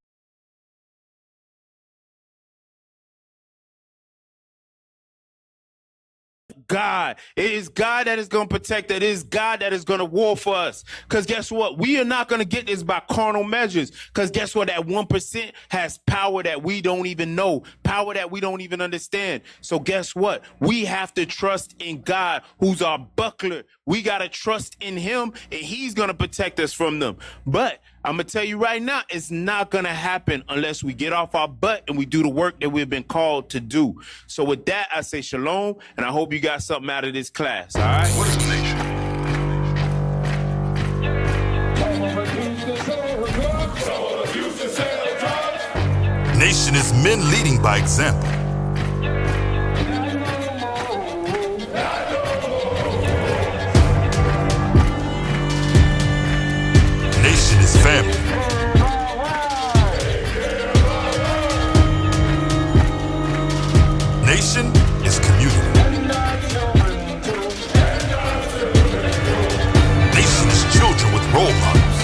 S1: God. It is God that is going to protect us. It is God that is going to war for us. Because guess what? We are not going to get this by carnal measures. Because guess what? That 1% has power that we don't even know, power that we don't even understand. So guess what? We have to trust in God, who's our buckler. We got to trust in him, and he's going to protect us from them. But I'm going to tell you right now, it's not going to happen unless we get off our butt and we do the work that we've been called to do. So with that, I say shalom, and I hope you got something out of this class, all right?
S9: What is a nation? Nation is men leading by example. Nation is family. Nation is community. Nation is children with role models.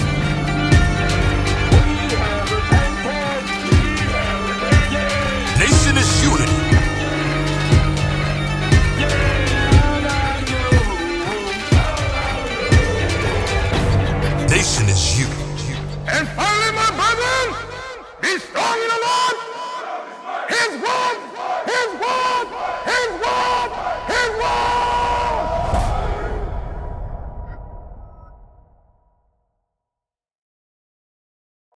S9: Nation is unity. Nation is you.
S10: And finally, my brethren, be strong